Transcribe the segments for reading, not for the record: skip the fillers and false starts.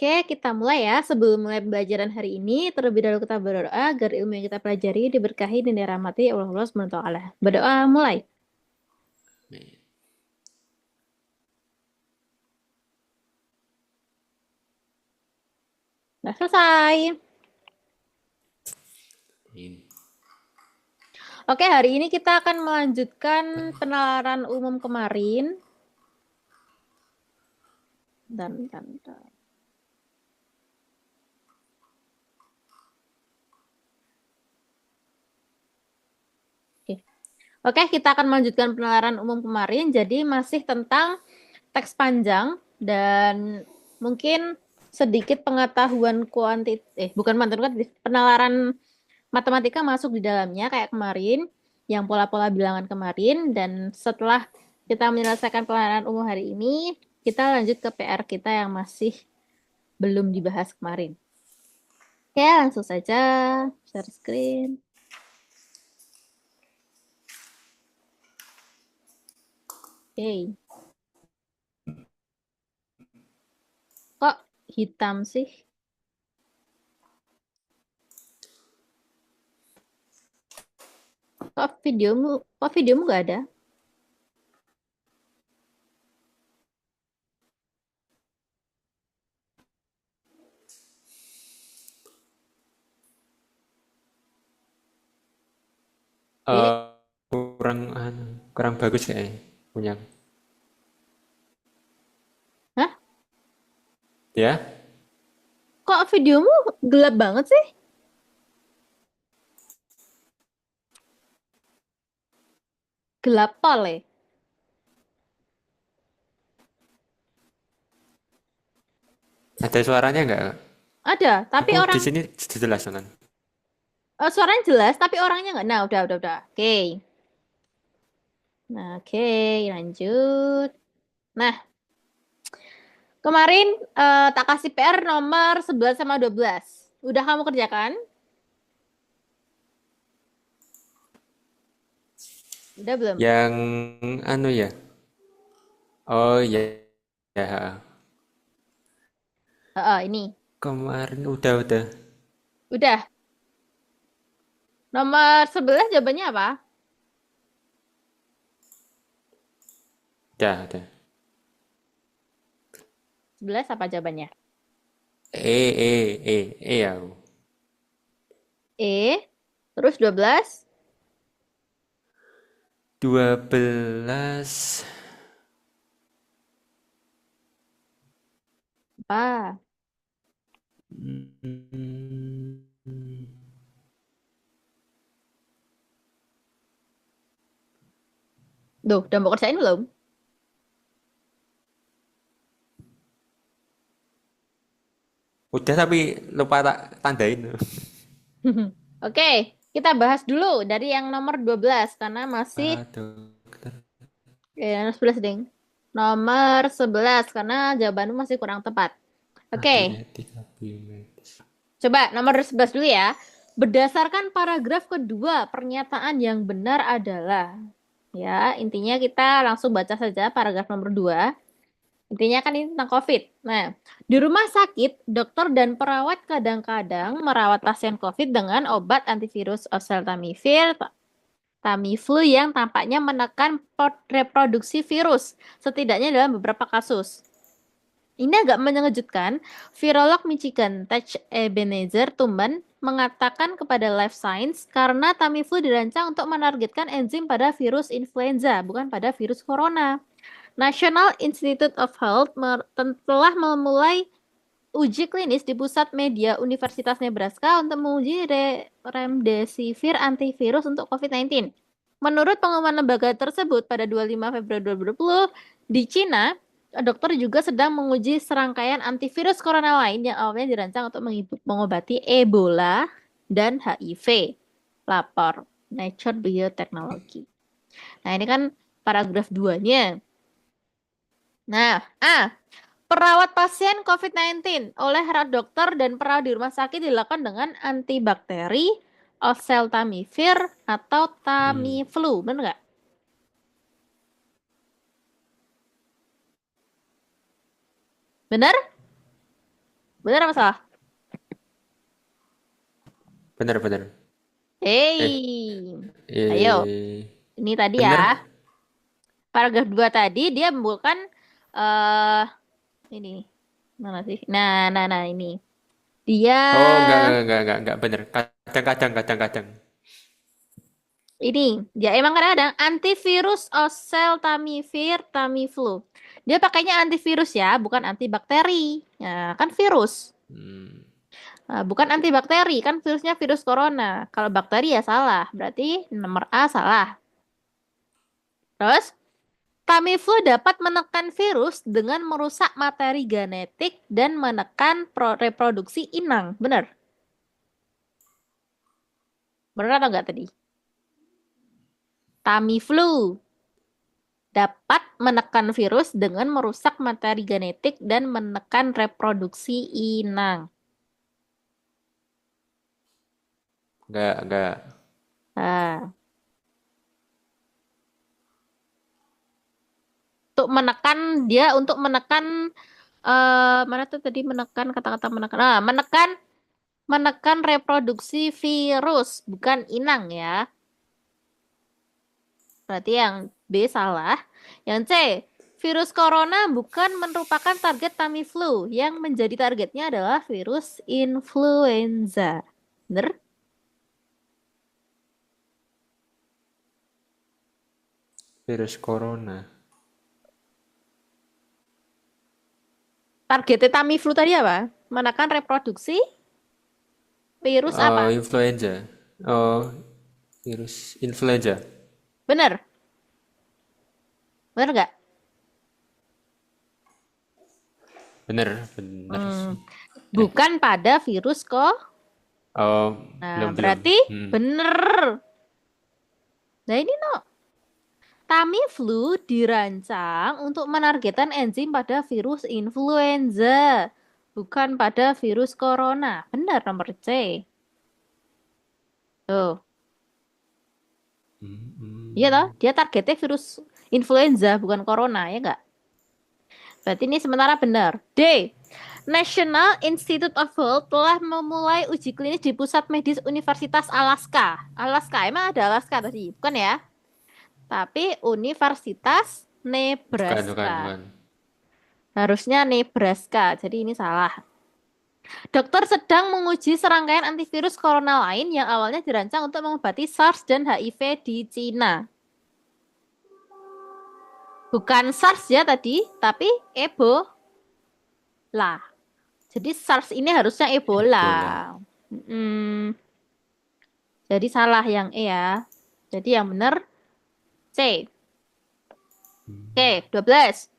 Oke, kita mulai ya. Sebelum mulai pembelajaran hari ini, terlebih dahulu kita berdoa agar ilmu yang kita pelajari diberkahi dan dirahmati oleh Allah Subhanahu wa taala. Berdoa mulai. Nah, selesai. Oke, hari ini kita akan melanjutkan penalaran umum kemarin. Dan. Oke, kita akan melanjutkan penalaran umum kemarin. Jadi masih tentang teks panjang dan mungkin sedikit pengetahuan bukan penalaran matematika masuk di dalamnya kayak kemarin, yang pola-pola bilangan kemarin. Dan setelah kita menyelesaikan penalaran umum hari ini, kita lanjut ke PR kita yang masih belum dibahas kemarin. Oke, langsung saja share screen. Oke. Kok hitam sih? Kok videomu nggak ada? Oke. Kurang bagus kayaknya punya. Hah? Ya, Kok videomu gelap banget sih? Gelap tol ya? ada suaranya nggak? Ada, tapi Aku di orang sini jelas kan. suaranya jelas, tapi orangnya nggak. Nah, udah. Oke. Nah, oke, lanjut. Nah, kemarin tak kasih PR nomor 11 sama 12. Udah kamu kerjakan? Udah belum? Yang anu ya. Oh ya, ya. Ini. Kemarin udah. Udah. Nomor 11 jawabannya apa? Udah. 11 apa jawabannya? Aku. E, terus 12 12. apa? Hmm, Duh, udah mau kerjain belum? udah tapi lupa tak tandain. Oke, kita bahas dulu dari yang nomor 12 karena masih Aduh. nomor 11 ding. Nomor 11 karena jawabanmu masih kurang tepat. Oke, Aritmetika biometris. coba nomor 11 dulu ya. Berdasarkan paragraf kedua, pernyataan yang benar adalah, ya, intinya kita langsung baca saja paragraf nomor 2. Intinya kan ini tentang COVID. Nah, di rumah sakit, dokter dan perawat kadang-kadang merawat pasien COVID dengan obat antivirus oseltamivir, Tamiflu yang tampaknya menekan reproduksi virus, setidaknya dalam beberapa kasus. Ini agak mengejutkan. Virolog Michigan Tech Ebenezer Tuman mengatakan kepada Life Science karena Tamiflu dirancang untuk menargetkan enzim pada virus influenza, bukan pada virus corona. National Institute of Health telah memulai uji klinis di pusat media Universitas Nebraska untuk menguji remdesivir antivirus untuk COVID-19. Menurut pengumuman lembaga tersebut pada 25 Februari 2020, di Cina, dokter juga sedang menguji serangkaian antivirus corona lain yang awalnya dirancang untuk mengobati Ebola dan HIV. Lapor Nature Biotechnology. Nah, ini kan paragraf 2-nya. Nah, perawat pasien COVID-19 oleh dokter dan perawat di rumah sakit dilakukan dengan antibakteri, oseltamivir, atau Tamiflu. Benar nggak? Benar? Benar apa salah? Bener. Eh, Hey, ayo. eh, Ini tadi ya. bener. Paragraf 2 tadi dia bukan eh ini. Mana sih? Nah, ini. Dia Oh, enggak, bener. Kadang. ini, dia emang kadang-kadang antivirus oseltamivir Tamiflu. Dia pakainya antivirus ya, bukan antibakteri. Ya, kan virus. Hmm, Bukan antibakteri, kan virusnya virus corona. Kalau bakteri ya salah, berarti nomor A salah. Terus, Tamiflu dapat menekan virus dengan merusak materi genetik dan menekan reproduksi inang. Benar? Benar atau enggak tadi? Tamiflu dapat menekan virus dengan merusak materi genetik dan menekan reproduksi inang. enggak. Nah, untuk menekan mana tuh tadi menekan kata-kata menekan. Menekan reproduksi virus, bukan inang ya. Berarti yang B salah. Yang C, virus corona bukan merupakan target Tamiflu. Yang menjadi targetnya adalah virus influenza. Bener? Virus corona. Targetnya Tamiflu tadi apa? Menekan reproduksi virus Oh, apa? influenza. Oh, virus influenza. Bener? Bener nggak? Bener Hmm, sih. Eh, bukan pada virus kok. oh, Nah, belum. berarti bener. Nah, ini no. Tamiflu dirancang untuk menargetkan enzim pada virus influenza, bukan pada virus corona. Benar nomor C. Tuh. Iya toh, dia targetnya virus influenza, bukan corona, ya nggak? Berarti ini sementara benar. D. National Institute of Health telah memulai uji klinis di Pusat Medis Universitas Alaska. Alaska, emang ada Alaska tadi? Bukan ya? Tapi Universitas Nebraska. Bukan. Harusnya Nebraska, jadi ini salah. Dokter sedang menguji serangkaian antivirus corona lain yang awalnya dirancang untuk mengobati SARS dan HIV di Cina. Bukan SARS ya tadi, tapi Ebola. Jadi SARS ini harusnya Ebola. Ebola. Hmm, jadi salah yang E ya. Jadi yang benar C. Oke, 12.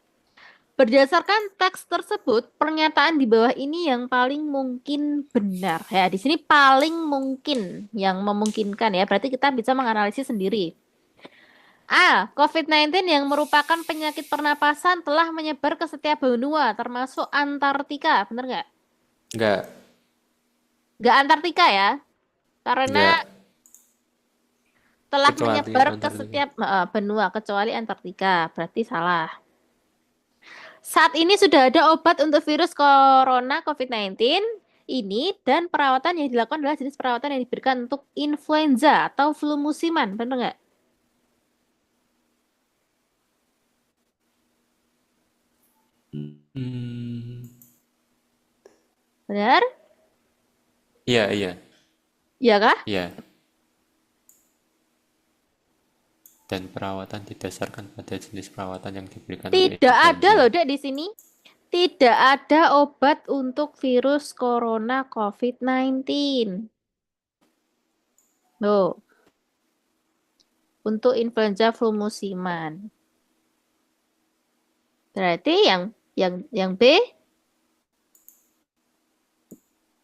Berdasarkan teks tersebut, pernyataan di bawah ini yang paling mungkin benar. Ya, di sini paling mungkin yang memungkinkan ya. Berarti kita bisa menganalisis sendiri. A. COVID-19 yang merupakan penyakit pernapasan telah menyebar ke setiap benua, termasuk Antartika. Benar nggak? Enggak. Nggak Antartika ya. Karena Enggak. telah Kecuali menyebar ke Antartika. setiap benua, kecuali Antartika. Berarti salah. Saat ini sudah ada obat untuk virus corona COVID-19 ini dan perawatan yang dilakukan adalah jenis perawatan yang diberikan untuk influenza atau flu musiman. Benar nggak? Hmm, Benar? iya. Iya kah? Iya. Dan perawatan didasarkan pada jenis perawatan yang diberikan untuk Tidak ada influenza. loh, Dek, di sini. Tidak ada obat untuk virus corona COVID-19. Loh, untuk influenza flu musiman. Berarti yang B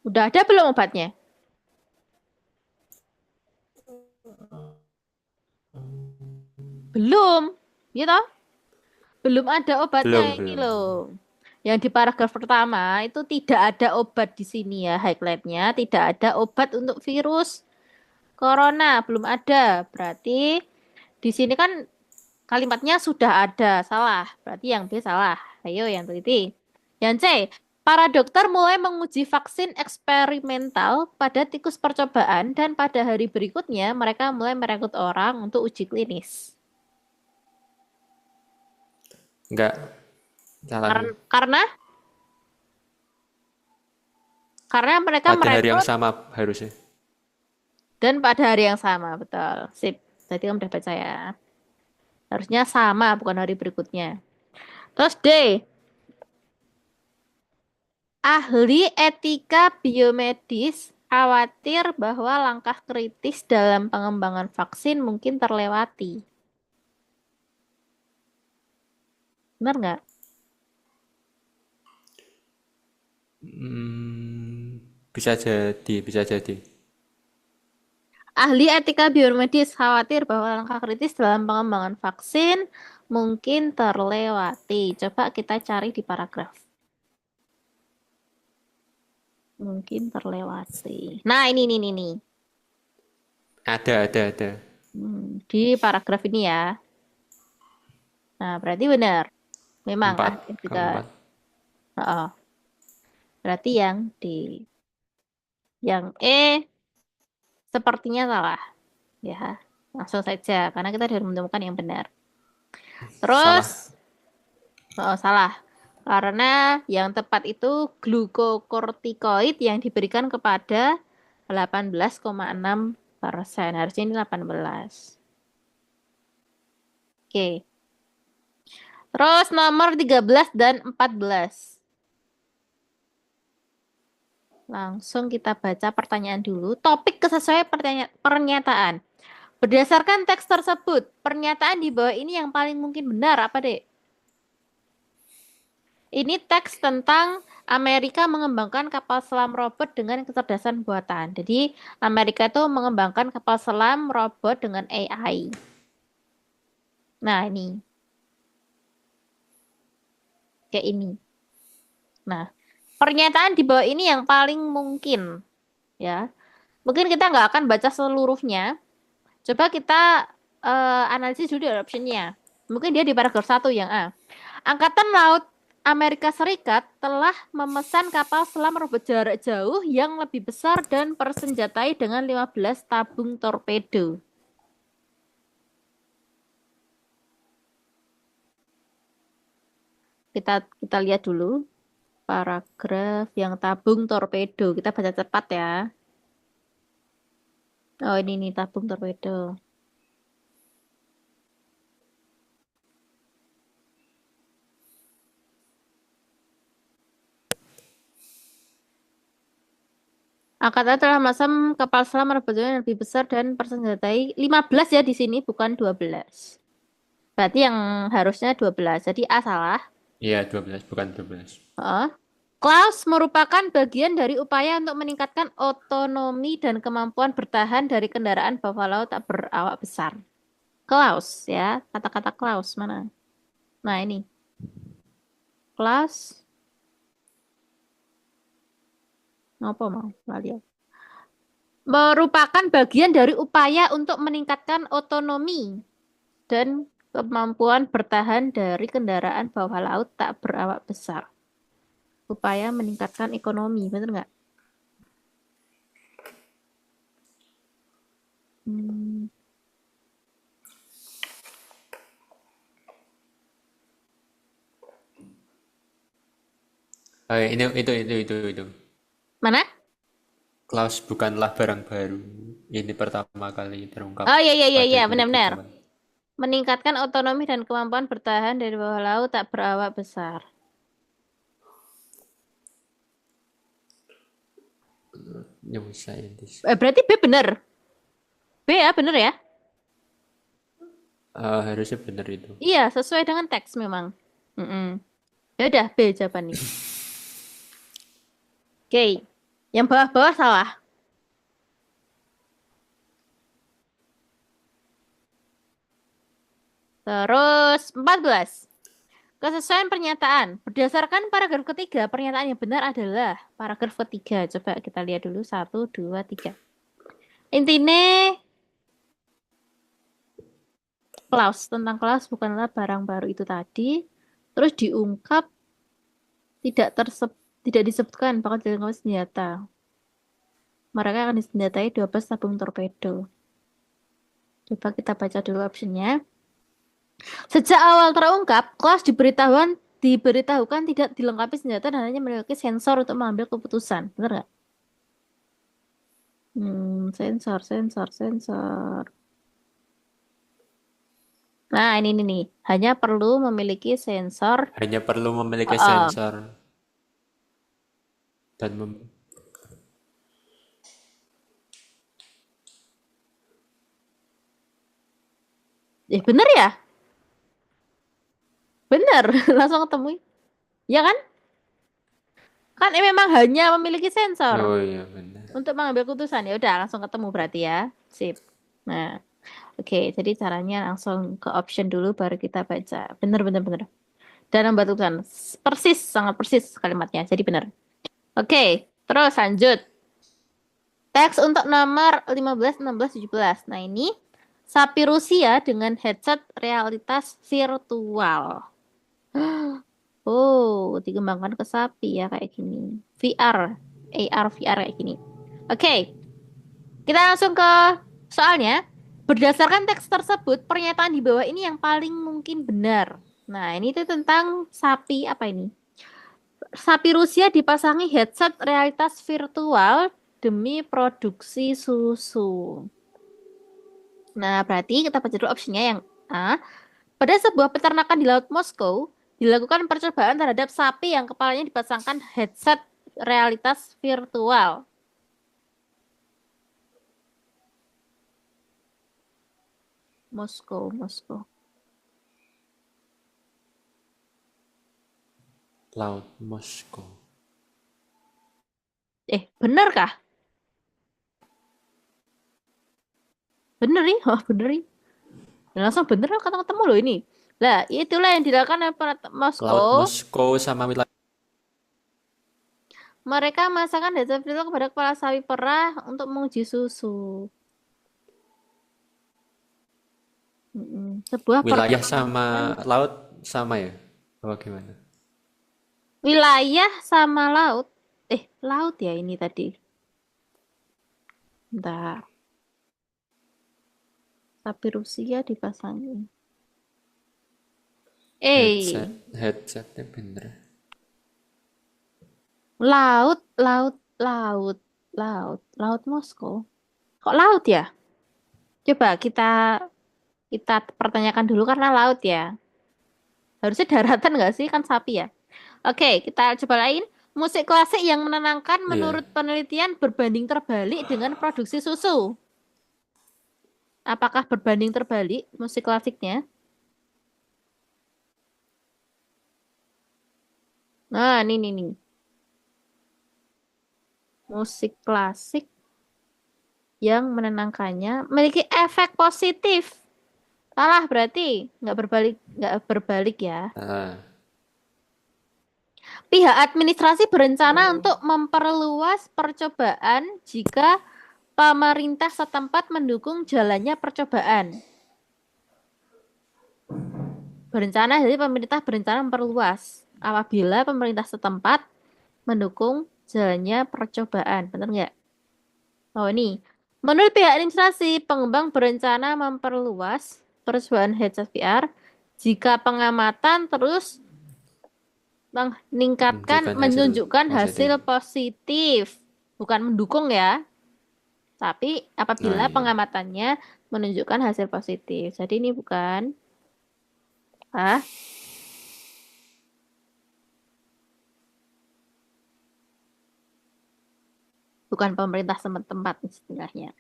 udah ada belum obatnya? Belum. Gitu? Belum ada obatnya ini Belum. loh. Yang di paragraf pertama itu tidak ada obat di sini ya, highlightnya. Tidak ada obat untuk virus corona, belum ada. Berarti di sini kan kalimatnya sudah ada, salah. Berarti yang B salah. Ayo yang teliti. Yang C, Para dokter mulai menguji vaksin eksperimental pada tikus percobaan dan pada hari berikutnya mereka mulai merekrut orang untuk uji klinis. Enggak, salah sih. Karena mereka Pada hari yang merekrut sama harusnya. dan pada hari yang sama, betul. Sip. Tadi kamu udah baca ya. Harusnya sama, bukan hari berikutnya. Terus D, ahli etika biomedis khawatir bahwa langkah kritis dalam pengembangan vaksin mungkin terlewati. Benar nggak? Hmm, bisa jadi, bisa jadi. Ahli etika biomedis khawatir bahwa langkah kritis dalam pengembangan vaksin mungkin terlewati. Coba kita cari di paragraf. Mungkin terlewati. Nah, ini. Ada. Di paragraf ini ya. Nah, berarti benar. Memang Empat, ahli etika. keempat. Oh, berarti yang D. Yang E sepertinya salah. Ya, langsung saja. Karena kita sudah menemukan yang benar. Salah. Terus, oh, salah. Karena yang tepat itu glukokortikoid yang diberikan kepada 18,6%. Harusnya ini 18. Oke. Terus nomor 13 dan 14. Langsung kita baca pertanyaan dulu. Topik kesesuaian pernyataan. Berdasarkan teks tersebut, pernyataan di bawah ini yang paling mungkin benar apa, Dek? Ini teks tentang Amerika mengembangkan kapal selam robot dengan kecerdasan buatan. Jadi, Amerika itu mengembangkan kapal selam robot dengan AI. Nah, ini. Kayak ini. Nah, pernyataan di bawah ini yang paling mungkin. Ya, mungkin kita nggak akan baca seluruhnya. Coba kita analisis dulu optionnya. Mungkin dia di paragraf 1 yang A. Angkatan Laut Amerika Serikat telah memesan kapal selam robot jarak jauh yang lebih besar dan persenjatai dengan 15 tabung torpedo. Kita lihat dulu paragraf yang tabung torpedo. Kita baca cepat ya. Oh, ini nih tabung torpedo. Angkatan telah memasang kapal selam robot yang lebih besar dan persenjatai 15 ya di sini, bukan 12. Berarti yang harusnya 12. Jadi A salah. Iya, 12, bukan 12. Heeh. Klaus merupakan bagian dari upaya untuk meningkatkan otonomi dan kemampuan bertahan dari kendaraan bawah laut tak berawak besar. Klaus ya, kata-kata Klaus mana? Nah ini, Klaus, apa mau? Nggak lihat. Merupakan bagian dari upaya untuk meningkatkan otonomi dan kemampuan bertahan dari kendaraan bawah laut tak berawak besar. Upaya meningkatkan ekonomi, bener nggak? Hmm. Ini itu. Mana? Klaus bukanlah barang baru. Ini pertama kali terungkap Oh iya, pada benar-benar. 2008. Meningkatkan otonomi dan kemampuan bertahan dari bawah laut tak berawak besar. New scientist. Berarti B bener. B ya, bener ya? Harusnya benar itu. Iya, sesuai dengan teks memang. Mm-mm. Ya udah, B jawabannya. Oke. Yang bawah-bawah salah. Terus 14. Kesesuaian pernyataan. Berdasarkan paragraf ketiga, pernyataan yang benar adalah paragraf ketiga. Coba kita lihat dulu. 1, 2, 3. Intinya, tentang Klaus bukanlah barang baru itu tadi. Terus diungkap tidak Tidak disebutkan bakal dilengkapi senjata. Mereka akan disenjatai 12 tabung torpedo. Coba kita baca dulu optionnya. Sejak awal terungkap, Klaus diberitahukan tidak dilengkapi senjata dan hanya memiliki sensor untuk mengambil keputusan. Benar nggak? Sensor. Nah, ini nih. Hanya perlu memiliki sensor. Hanya perlu memiliki Uh, sensor dan bener ya? Bener. Langsung ketemu. Ya kan? Kan memang hanya memiliki sensor oh iya benar. untuk mengambil keputusan. Ya udah, langsung ketemu berarti ya. Sip. Nah, oke. Jadi caranya langsung ke option dulu baru kita baca. Bener. Dan membuat keputusan. Persis, sangat persis kalimatnya. Jadi benar. Oke, terus lanjut. Teks untuk nomor 15, 16, 17. Nah, ini sapi Rusia dengan headset realitas virtual. Oh, dikembangkan ke sapi ya kayak gini. VR, AR, VR kayak gini. Oke, kita langsung ke soalnya. Berdasarkan teks tersebut, pernyataan di bawah ini yang paling mungkin benar. Nah, ini tuh tentang sapi apa ini? Sapi Rusia dipasangi headset realitas virtual demi produksi susu. Nah, berarti kita baca dulu opsinya yang A. Pada sebuah peternakan di Laut Moskow, dilakukan percobaan terhadap sapi yang kepalanya dipasangkan headset realitas virtual. Moskow. Laut Moskow. Bener kah? Bener nih, oh bener nih. Langsung bener kata ketemu loh ini. Lah, itulah yang dilakukan oleh Laut Moskow. Moskow sama wilayah Mereka memasangkan headset virtual kepada kepala sapi perah untuk menguji susu. Sebuah wilayah pertandingan sama laut sama ya? Apa gimana? wilayah sama laut. Laut ya ini tadi. Bentar. Sapi Rusia dipasangi. Headset, Eh, headsetnya bener. laut Moskow. Kok laut ya? Coba kita pertanyakan dulu karena laut ya. Harusnya daratan nggak sih kan sapi ya? Oke, kita coba lain. Musik klasik yang menenangkan Iya. menurut penelitian berbanding terbalik dengan produksi susu. Apakah berbanding terbalik musik klasiknya? Nah, nih. Musik klasik yang menenangkannya memiliki efek positif. Salah berarti nggak berbalik ya. Ah, Pihak administrasi berencana oh, untuk memperluas percobaan jika pemerintah setempat mendukung jalannya percobaan. Jadi pemerintah berencana memperluas apabila pemerintah setempat mendukung jalannya percobaan. Benar nggak? Oh, ini. Menurut pihak administrasi, pengembang berencana memperluas percobaan headset VR jika pengamatan terus menunjukkan hasil menunjukkan positif. hasil positif. Bukan mendukung ya, tapi Nah apabila iya. pengamatannya menunjukkan hasil positif. Jadi ini ah, bukan pemerintah setempat istilahnya.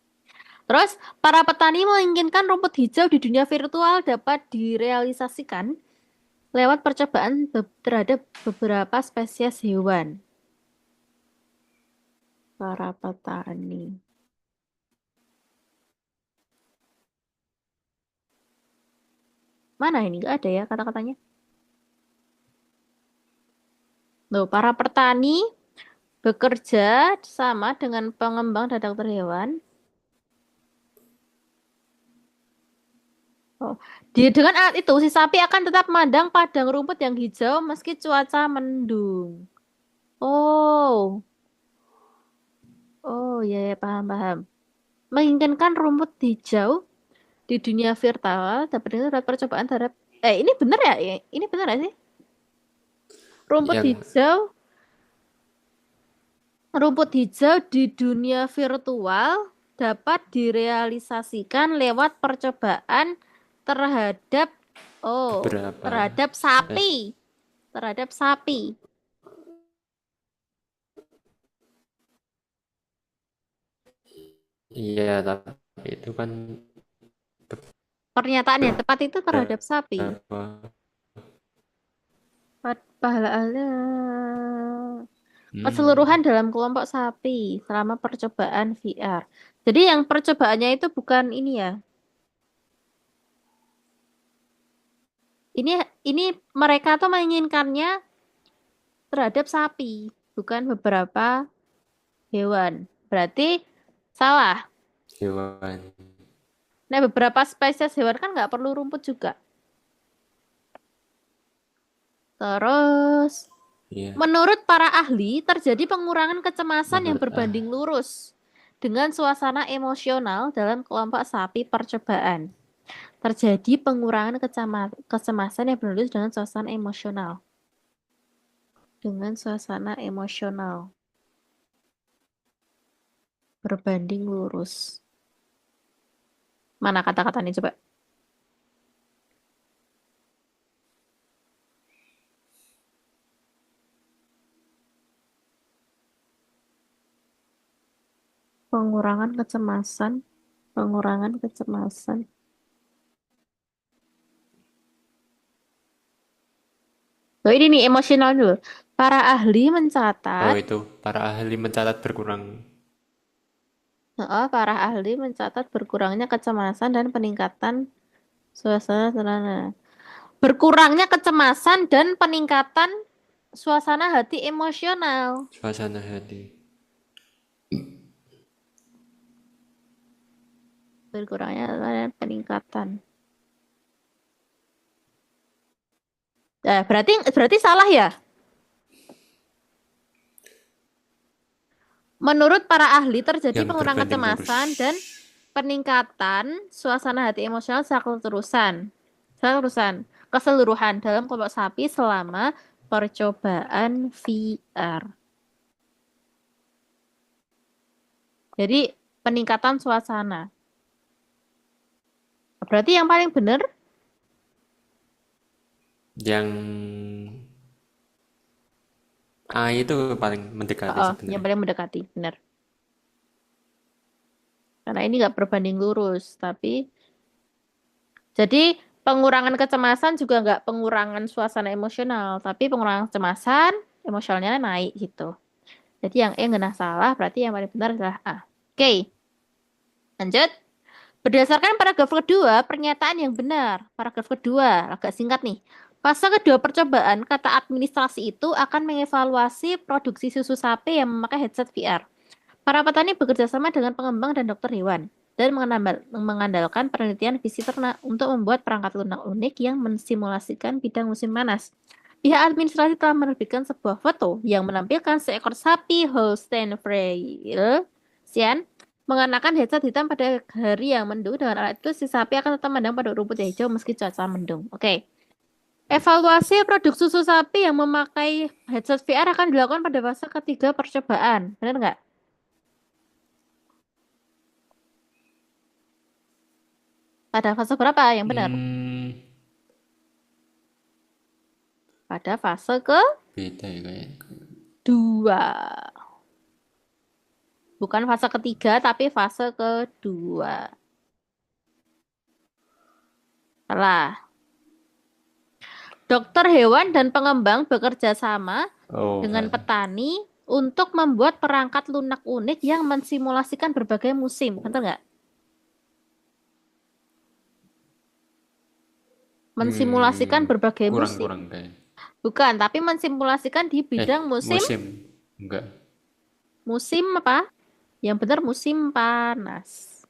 Terus, para petani menginginkan rumput hijau di dunia virtual dapat direalisasikan lewat percobaan terhadap beberapa spesies hewan. Para petani. Mana ini? Nggak ada ya kata-katanya. Loh, para petani bekerja sama dengan pengembang dan dokter hewan. Oh, dengan alat itu, si sapi akan tetap memandang padang rumput yang hijau meski cuaca mendung. Oh, oh ya, ya, paham paham. Menginginkan rumput hijau di dunia virtual dapat itu dapat percobaan terhadap ini bener ya? Ini bener ya sih? Rumput Yang hijau, rumput hijau di dunia virtual dapat direalisasikan lewat percobaan terhadap beberapa terhadap spes sapi, terhadap sapi. iya tapi itu kan Pernyataan yang tepat itu terhadap sapi. beberapa Pahala hmm, keseluruhan dalam kelompok sapi selama percobaan VR. Jadi yang percobaannya itu bukan ini ya. Ini ini mereka tuh menginginkannya terhadap sapi, bukan beberapa hewan. Berarti salah. hewan Nah, beberapa spesies hewan kan nggak perlu rumput juga. Terus, iya menurut para ahli, terjadi pengurangan kecemasan yang menurut berbanding lurus dengan suasana emosional dalam kelompok sapi percobaan. Terjadi pengurangan kecemasan yang berlulus dengan suasana emosional. Dengan suasana emosional berbanding lurus. Mana kata-katanya coba? Pengurangan kecemasan, pengurangan kecemasan. Oh, ini nih emosional dulu. Para ahli oh mencatat, itu para ahli mencatat berkurang para ahli mencatat berkurangnya kecemasan dan peningkatan suasana tenang. Berkurangnya kecemasan dan peningkatan suasana hati emosional. suasana hati Berkurangnya dan peningkatan. Berarti berarti salah ya? Menurut para ahli terjadi yang pengurangan berbanding lurus kecemasan dan peningkatan suasana hati emosional secara keseluruhan. Keseluruhan dalam kelompok sapi selama percobaan VR. Jadi peningkatan suasana. Berarti yang paling benar, yang A itu paling mendekati yang sebenarnya paling mendekati, benar. Karena ini nggak berbanding lurus, tapi jadi pengurangan kecemasan juga nggak pengurangan suasana emosional, tapi pengurangan kecemasan, emosionalnya naik gitu. Jadi yang E nggak salah, berarti yang paling benar adalah A. Oke, lanjut. Berdasarkan paragraf kedua, pernyataan yang benar. Paragraf kedua, agak singkat nih. Fase kedua percobaan, kata administrasi itu akan mengevaluasi produksi susu sapi yang memakai headset VR. Para petani bekerja sama dengan pengembang dan dokter hewan dan mengandalkan penelitian visi ternak untuk membuat perangkat lunak unik yang mensimulasikan bidang musim panas. Pihak administrasi telah menerbitkan sebuah foto yang menampilkan seekor sapi Holstein Friesian mengenakan headset hitam pada hari yang mendung. Dengan alat itu, si sapi akan tetap memandang pada rumput yang hijau meski cuaca mendung. Oke. Evaluasi produk susu sapi yang memakai headset VR akan dilakukan pada fase ketiga percobaan. Benar nggak? Pada fase berapa yang benar? hmm, Pada fase beda ya kayaknya kedua. Bukan fase ketiga, tapi fase kedua. Salah. Dokter hewan dan pengembang bekerja sama oh dengan petani untuk membuat perangkat lunak unik yang mensimulasikan berbagai musim. Betul nggak? Mensimulasikan berbagai musim. kurang-kurang kayak Bukan, tapi mensimulasikan di bidang musim. musim enggak Musim apa? Yang benar musim panas.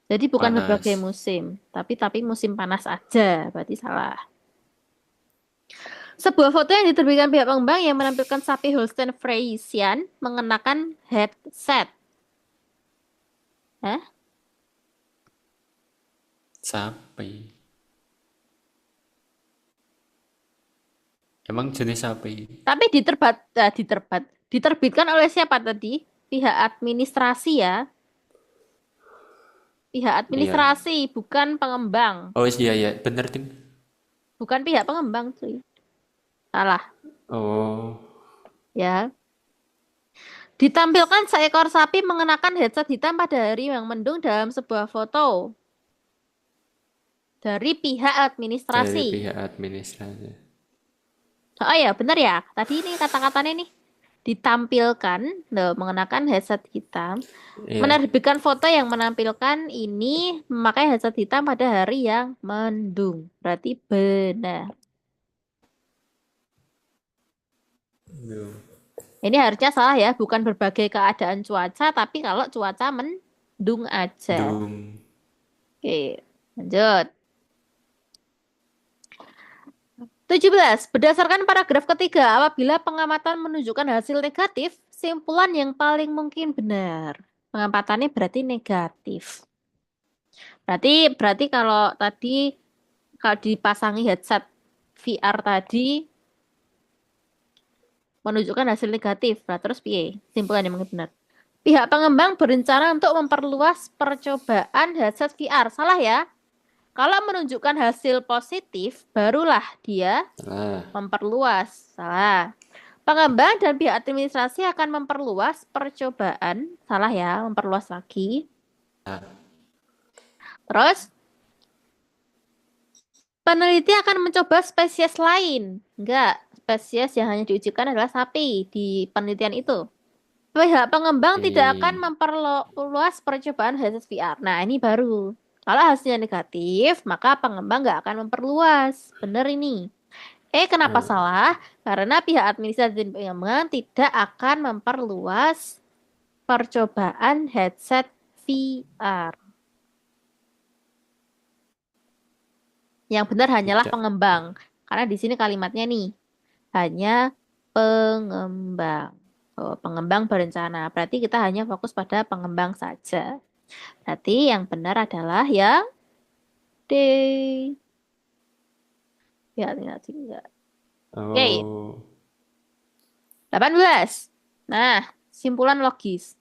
Jadi bukan berbagai panas musim, tapi musim panas aja. Berarti salah. Sebuah foto yang diterbitkan pihak pengembang yang menampilkan sapi Holstein Friesian mengenakan headset. Hah? Sapi. Emang jenis sapi? Tapi diterbitkan oleh siapa tadi? Pihak administrasi ya. Pihak Iya. administrasi, bukan pengembang. Oh iya iya, bener ding. Bukan pihak pengembang, cuy. Salah, Oh, ya. Ditampilkan seekor sapi mengenakan headset hitam pada hari yang mendung dalam sebuah foto dari pihak dari administrasi. pihak administrasi. Oh ya, benar ya. Tadi ini kata-katanya nih. Ditampilkan loh, mengenakan headset hitam. Iya. Menerbitkan foto yang menampilkan ini memakai headset hitam pada hari yang mendung. Berarti benar. Duh. Ini harusnya salah ya, bukan berbagai keadaan cuaca, tapi kalau cuaca mendung aja. Dung. Oke, lanjut. 17. Berdasarkan paragraf ketiga, apabila pengamatan menunjukkan hasil negatif, simpulan yang paling mungkin benar. Pengamatannya berarti negatif. Berarti kalau dipasangi headset VR tadi menunjukkan hasil negatif. Nah, terus piye? Simpulan yang mungkin benar. Pihak pengembang berencana untuk memperluas percobaan headset VR. Salah ya? Kalau menunjukkan hasil positif, barulah dia Salah. memperluas. Salah. Pengembang dan pihak administrasi akan memperluas percobaan. Salah ya, memperluas lagi. Nah, Terus, peneliti akan mencoba spesies lain. Enggak, spesies yang hanya diujikan adalah sapi di penelitian itu. Pihak pengembang tidak akan di memperluas percobaan headset VR. Nah, ini baru. Kalau hasilnya negatif, maka pengembang nggak akan memperluas. Bener ini. Kenapa eh, salah? Karena pihak administrasi dan pengembang tidak akan memperluas percobaan headset VR. Yang benar hanyalah tidak. pengembang. Karena di sini kalimatnya nih, hanya pengembang. Oh, pengembang berencana. Berarti kita hanya fokus pada pengembang saja. Berarti yang benar adalah yang D. Ya, tinggal tiga. Oke, Oh, 18. Nah, simpulan logis.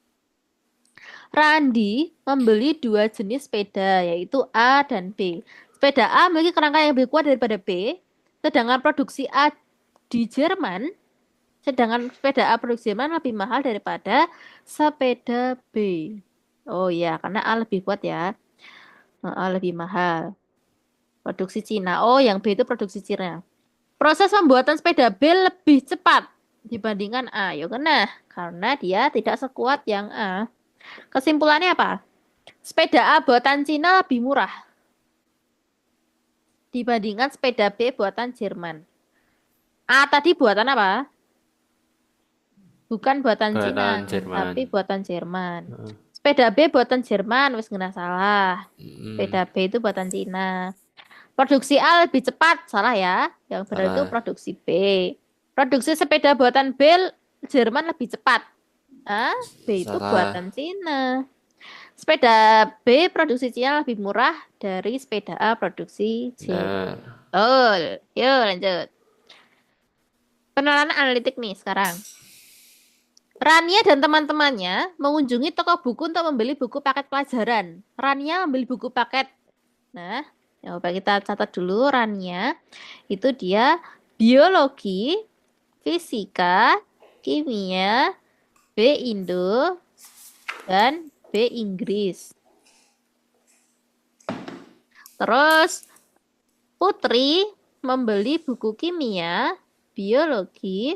Randi membeli dua jenis sepeda, yaitu A dan B. Sepeda A memiliki kerangka yang lebih kuat daripada B, sedangkan produksi A di Jerman, sedangkan sepeda A produksi Jerman lebih mahal daripada sepeda B. Oh ya, karena A lebih kuat ya. A lebih mahal. Produksi Cina. Oh, yang B itu produksi Cina. Proses pembuatan sepeda B lebih cepat dibandingkan A. Ya kena, karena dia tidak sekuat yang A. Kesimpulannya apa? Sepeda A buatan Cina lebih murah dibandingkan sepeda B buatan Jerman. A tadi buatan apa? Bukan buatan Cina, buatan Jerman. tapi buatan Jerman. Heeh. Sepeda B buatan Jerman, wis nggak salah. Mm, Sepeda B itu buatan Cina. Produksi A lebih cepat, salah ya. Yang benar itu salah. produksi B. Produksi sepeda buatan B Jerman lebih cepat. Ah, B itu Salah. buatan Cina. Sepeda B produksi Cina lebih murah dari sepeda A produksi Jerman. Benar. Betul. Yuk lanjut. Penelitian analitik nih sekarang. Rania dan teman-temannya mengunjungi toko buku untuk membeli buku paket pelajaran. Rania membeli buku paket. Nah, coba kita catat dulu Rania. Itu dia biologi, fisika, kimia, B Indo, dan B Inggris. Terus Putri membeli buku kimia, biologi,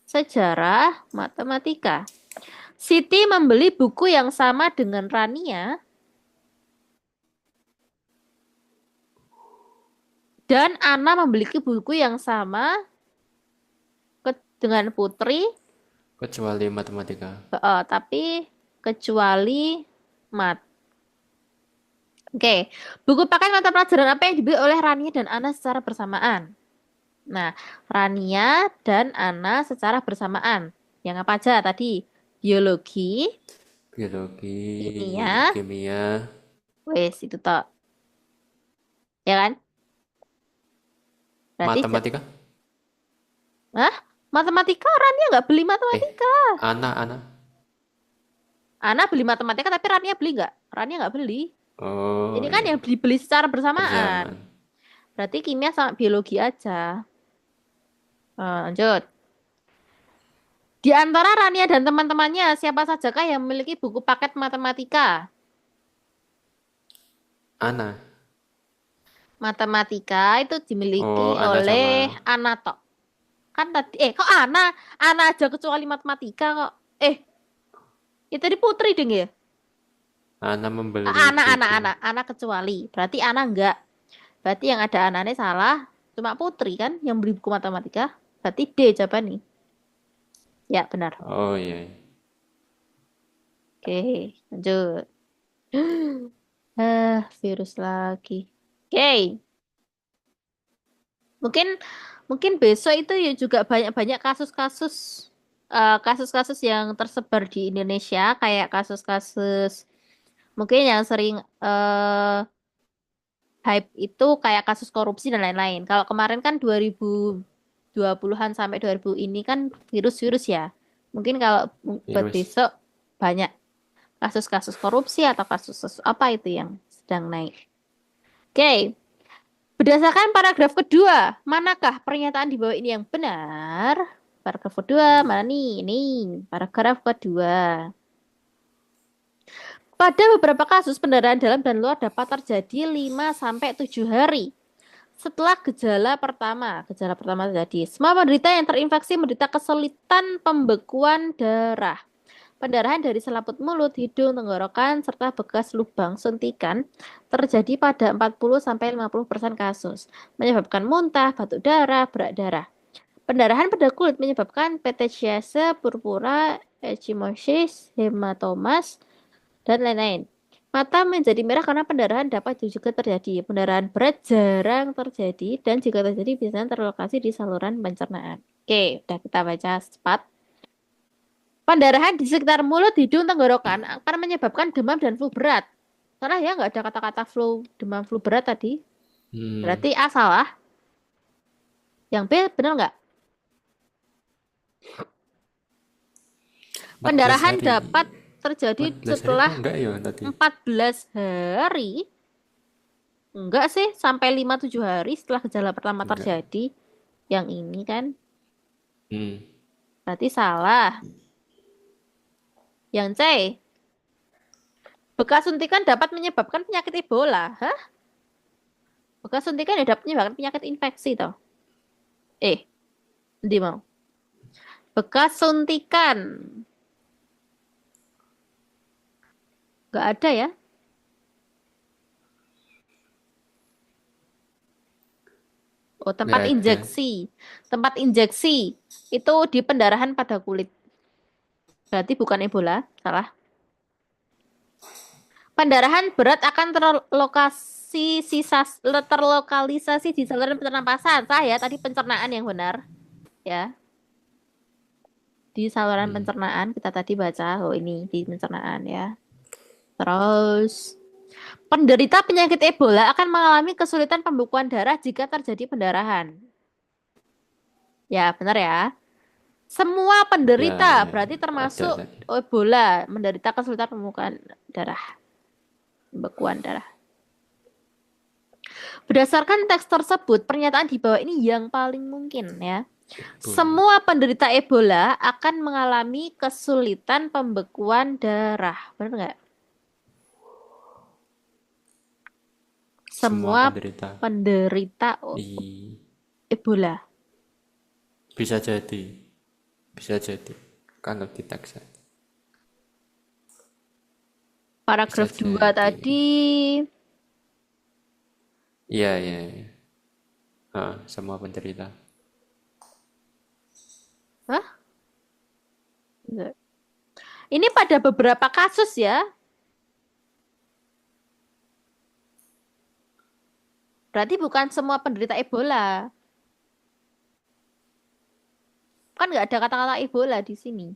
sejarah, matematika. Siti membeli buku yang sama dengan Rania dan Ana memiliki buku yang sama dengan Putri, Kecuali matematika. tapi kecuali mat. Oke, buku paket mata pelajaran apa yang dibeli oleh Rania dan Ana secara bersamaan? Nah, Rania dan Ana secara bersamaan. Yang apa aja tadi? Biologi, Biologi, kimia, kimia, wes itu toh. Ya kan? Berarti, matematika. Hah? Matematika Rania nggak beli Eh, matematika. Ana. Ana beli matematika tapi Rania beli nggak? Rania nggak beli. Oh Ini kan iya, yang dibeli secara bersamaan. bersamaan. Berarti kimia sama biologi aja. Lanjut. Di antara Rania dan teman-temannya, siapa sajakah yang memiliki buku paket matematika? Ana. Matematika itu Oh, dimiliki Ana oleh sama Anato. Kan tadi, kok Ana? Ana aja kecuali matematika kok. Itu di Putri ding ya? Ana membeli buku. Ana kecuali. Berarti Ana enggak. Berarti yang ada anane salah. Cuma Putri kan yang beli buku matematika. Berarti D jawaban nih. Ya, benar. Oh iya, iya. Oke, lanjut. Virus lagi. Oke, mungkin mungkin besok itu ya juga banyak-banyak kasus-kasus yang tersebar di Indonesia kayak kasus-kasus mungkin yang sering hype itu kayak kasus korupsi dan lain-lain. Kalau kemarin kan 2020-an sampai 2000 ini kan virus-virus ya. Mungkin kalau buat Virus. besok banyak kasus-kasus korupsi atau kasus apa itu yang sedang naik. Oke, berdasarkan paragraf kedua, manakah pernyataan di bawah ini yang benar? Paragraf kedua, mana nih? Ini, paragraf kedua. Pada beberapa kasus, pendarahan dalam dan luar dapat terjadi 5 sampai 7 hari setelah gejala pertama terjadi. Semua penderita yang terinfeksi menderita kesulitan pembekuan darah. Pendarahan dari selaput mulut, hidung, tenggorokan, serta bekas lubang suntikan terjadi pada 40-50% kasus, menyebabkan muntah, batuk darah, berak darah. Pendarahan pada kulit menyebabkan petechiase, purpura, ecchymosis, hematomas, dan lain-lain. Mata menjadi merah karena pendarahan dapat juga terjadi. Pendarahan berat jarang terjadi dan jika terjadi biasanya terlokasi di saluran pencernaan. Oke, udah kita baca cepat. Pendarahan di sekitar mulut, hidung, tenggorokan akan menyebabkan demam dan flu berat. Salah ya, nggak ada kata-kata flu, demam, flu berat tadi. Hmm. Berarti A salah. Yang B benar nggak? 14 Pendarahan hari. dapat terjadi 14 hari apa setelah enggak ya tadi? 14 hari. Enggak sih, sampai 5-7 hari setelah gejala pertama Enggak. terjadi. Yang ini kan, Hmm. berarti salah. Yang C, bekas suntikan dapat menyebabkan penyakit Ebola. Hah? Bekas suntikan ya dapat menyebabkan penyakit infeksi toh. Nanti mau. Bekas suntikan. Nggak ada ya. Oh, Enggak tempat ada. injeksi. Tempat injeksi itu di pendarahan pada kulit. Berarti bukan Ebola, salah. Pendarahan berat akan terlokalisasi di saluran pernapasan. Saya tadi pencernaan yang benar, ya. Di saluran Hmm. pencernaan kita tadi baca, oh ini di pencernaan ya. Terus penderita penyakit Ebola akan mengalami kesulitan pembekuan darah jika terjadi pendarahan. Ya, benar ya. Semua Ya, penderita ya. berarti Ada termasuk tadi. Ebola menderita kesulitan pembekuan darah, pembekuan darah. Berdasarkan teks tersebut, pernyataan di bawah ini yang paling mungkin ya. Bola. Semua penderita Ebola akan mengalami kesulitan pembekuan darah. Benar nggak? Semua Semua penderita. penderita I, Ebola. bisa jadi. Bisa jadi. Kalau ditaksa. Bisa Paragraf 2 jadi. tadi. Iya, iya, iya. Semua penderita. Hah? Enggak. Ini pada beberapa kasus ya. Berarti bukan semua penderita Ebola. Kan nggak ada kata-kata Ebola di sini.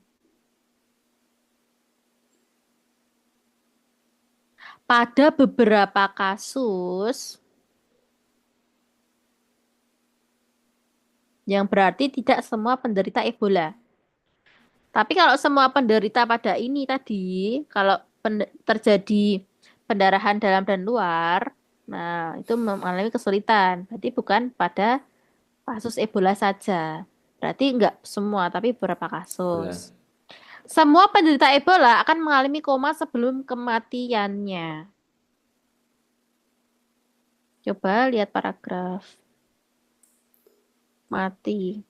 Pada beberapa kasus, yang berarti tidak semua penderita Ebola. Tapi kalau semua penderita pada ini tadi, kalau terjadi pendarahan dalam dan luar, nah itu mengalami kesulitan. Berarti bukan pada kasus Ebola saja. Berarti enggak semua, tapi beberapa Bola. kasus. Semua penderita Ebola akan mengalami koma sebelum kematiannya. Coba lihat paragraf. Mati.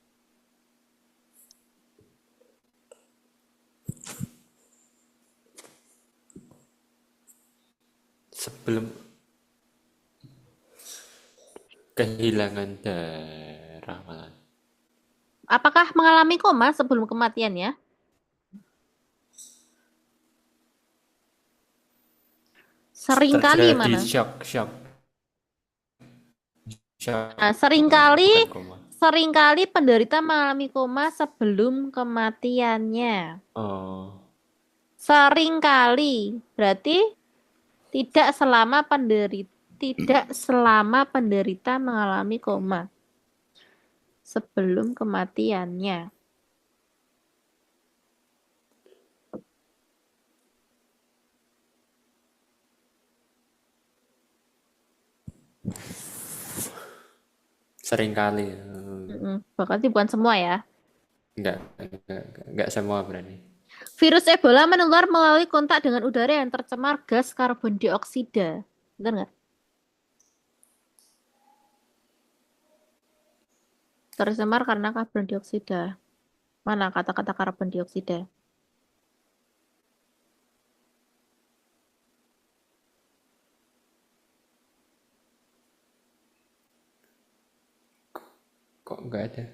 Sebelum kehilangan darah malah. Apakah mengalami koma sebelum kematiannya? Seringkali Terjadi mana? shock. Nah, Shock, bukan koma. seringkali penderita mengalami koma sebelum kematiannya. Oh, Seringkali berarti tidak selama penderita mengalami koma sebelum kematiannya. seringkali. Berarti bukan semua ya. Enggak semua berani. Virus Ebola menular melalui kontak dengan udara yang tercemar gas karbon dioksida. Benar nggak? Tercemar karena karbon dioksida. Mana kata-kata karbon dioksida? Kok enggak ada?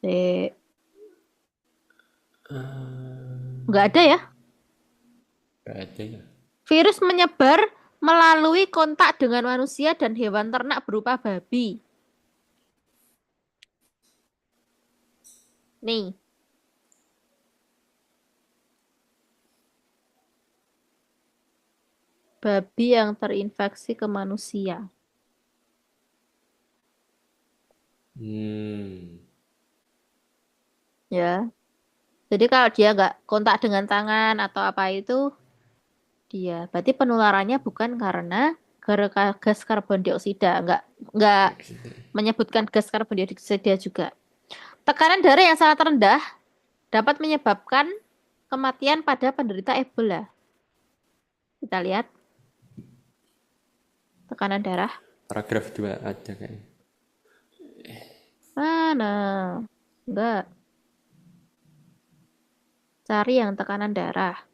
Eh, Hmm, nggak ada ya. enggak ada ya. Virus menyebar melalui kontak dengan manusia dan hewan ternak berupa babi. Nih, babi yang terinfeksi ke manusia. Hmm, Ya, jadi kalau dia nggak kontak dengan tangan atau apa itu, dia berarti penularannya bukan karena gas karbon dioksida, nggak menyebutkan gas karbon dioksida juga. Tekanan darah yang sangat rendah dapat menyebabkan kematian pada penderita Ebola. Kita lihat tekanan darah. paragraf 2 ada kayaknya. Mana? Enggak. Cari yang tekanan darah.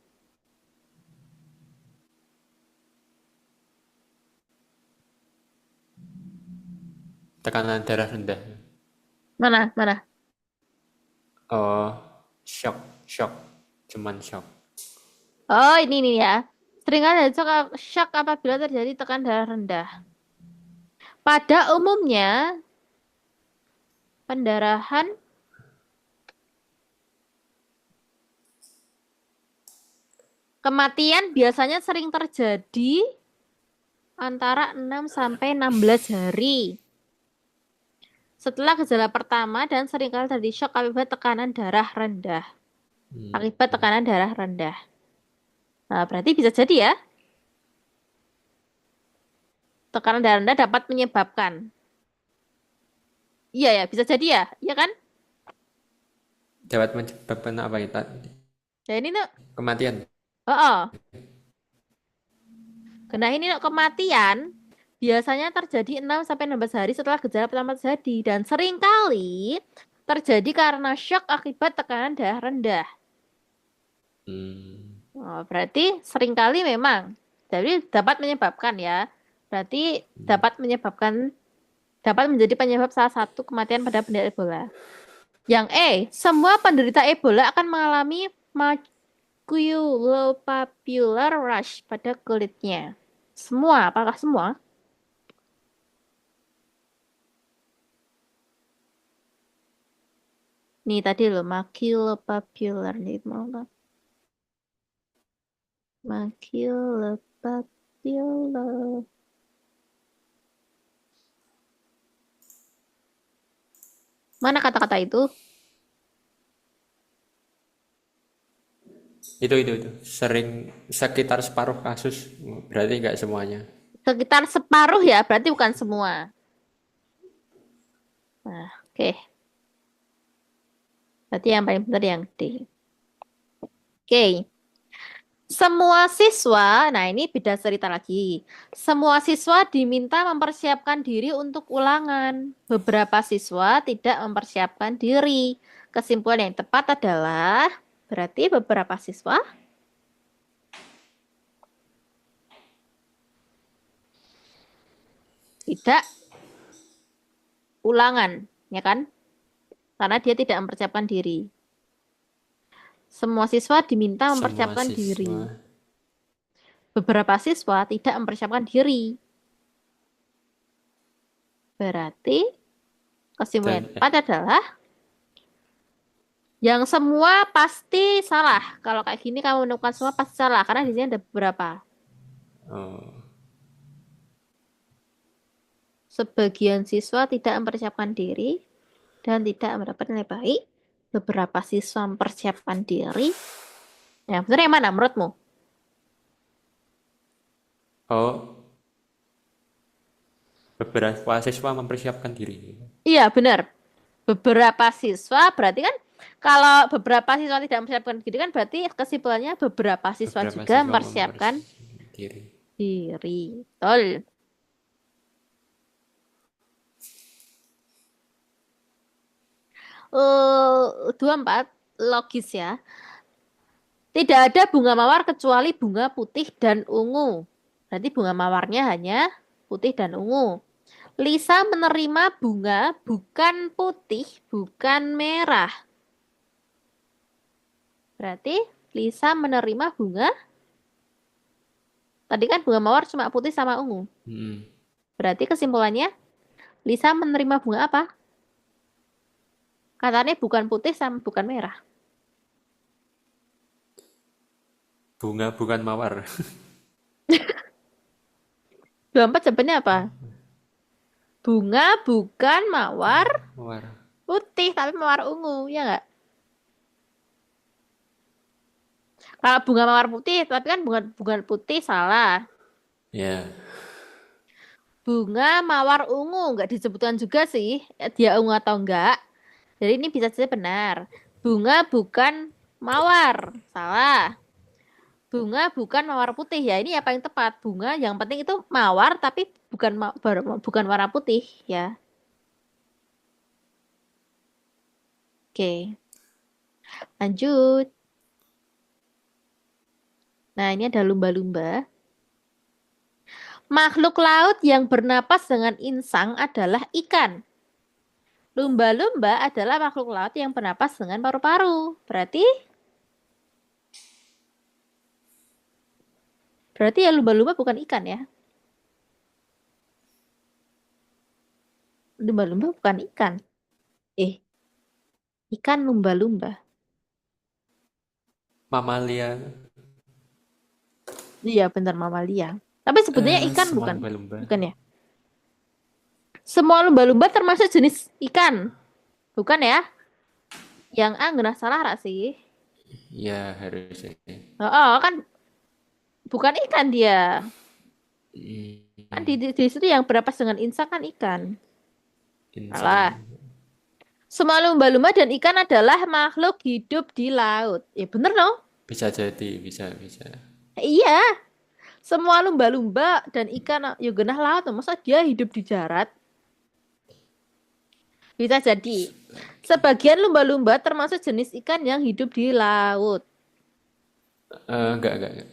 Tekanan darah rendah. Mana? Mana? Oh, shock. Cuman shock. Oh, ini nih ya. Sering ada shock apabila terjadi tekanan darah rendah. Pada umumnya, pendarahan kematian biasanya sering terjadi antara 6 sampai 16 hari setelah gejala pertama dan seringkali terjadi shock akibat tekanan darah rendah. Akibat tekanan darah rendah. Nah, berarti bisa jadi ya, tekanan darah rendah dapat menyebabkan. Iya ya, bisa jadi ya, iya kan? Dapat menyebabkan apa ya? Dan ini tuh, Kematian. oh, kena ini tuh kematian biasanya terjadi 6 sampai 16 hari setelah gejala pertama terjadi dan seringkali terjadi karena shock akibat tekanan darah rendah. Oh, berarti seringkali memang. Jadi dapat menyebabkan ya. Berarti dapat menjadi penyebab salah satu kematian pada penderita Ebola. Yang E, semua penderita Ebola akan mengalami maculopapular rash pada kulitnya. Semua, apakah semua? Nih tadi loh, maculopapular. Nih, mau nggak? Maculopapular. Mana kata-kata itu? Itu sering sekitar separuh kasus, berarti nggak semuanya. Sekitar separuh ya, berarti bukan semua. Nah, oke. Berarti yang paling benar yang D. Oke. Semua siswa, nah ini beda cerita lagi. Semua siswa diminta mempersiapkan diri untuk ulangan. Beberapa siswa tidak mempersiapkan diri. Kesimpulan yang tepat adalah berarti beberapa siswa tidak ulangan, ya kan? Karena dia tidak mempersiapkan diri. Semua siswa diminta Semua mempersiapkan diri. siswa Beberapa siswa tidak mempersiapkan diri. Berarti kesimpulan yang dan tepat adalah yang semua pasti salah. Kalau kayak gini kamu menemukan semua pasti salah karena di sini ada beberapa. oh, Sebagian siswa tidak mempersiapkan diri dan tidak mendapat nilai baik. Beberapa siswa mempersiapkan diri. Ya, benar yang mana menurutmu? oh beberapa siswa mempersiapkan diri. Iya, benar. Beberapa siswa berarti kan kalau beberapa siswa tidak mempersiapkan diri kan berarti kesimpulannya beberapa siswa Beberapa juga siswa mempersiapkan mempersiapkan diri. diri. Betul. 24 logis ya. Tidak ada bunga mawar kecuali bunga putih dan ungu. Berarti bunga mawarnya hanya putih dan ungu. Lisa menerima bunga bukan putih, bukan merah. Berarti Lisa menerima bunga. Tadi kan bunga mawar cuma putih sama ungu. Hmm. Berarti kesimpulannya Lisa menerima bunga apa? Katanya bukan putih sama bukan merah. Bunga bukan mawar. 24 jawabannya apa? Bunga bukan mawar Mawar. putih tapi mawar ungu, ya nggak? Kalau bunga mawar putih, tapi kan bunga putih salah. Ya. Bunga mawar ungu nggak disebutkan juga sih dia ungu atau enggak. Jadi ini bisa saja benar. Bunga bukan mawar, salah. Bunga bukan mawar putih ya. Ini apa yang tepat? Bunga yang penting itu mawar tapi bukan warna putih ya. Oke, lanjut. Nah, ini ada lumba-lumba. Makhluk laut yang bernapas dengan insang adalah ikan. Lumba-lumba adalah makhluk laut yang bernapas dengan paru-paru. Berarti ya lumba-lumba bukan ikan ya. Lumba-lumba bukan ikan. Eh, ikan lumba-lumba. Mamalia. Iya benar mamalia. Tapi sebetulnya ikan Semua bukan. lumba-lumba. Bukan ya? Semua lumba-lumba termasuk jenis ikan. Bukan ya? Yang A nggak salah Ra, sih. Ya harusnya. Oh, kan bukan ikan dia. Kan Hmm. di situ yang bernapas dengan insang kan ikan. Salah. Insang. Semua lumba-lumba dan ikan adalah makhluk hidup di laut. Ya bener dong? Bisa jadi, bisa. Iya. Semua lumba-lumba dan ikan Yogenah laut. Masa dia hidup di darat? Bisa jadi. Sebagian lumba-lumba termasuk jenis ikan yang hidup di laut.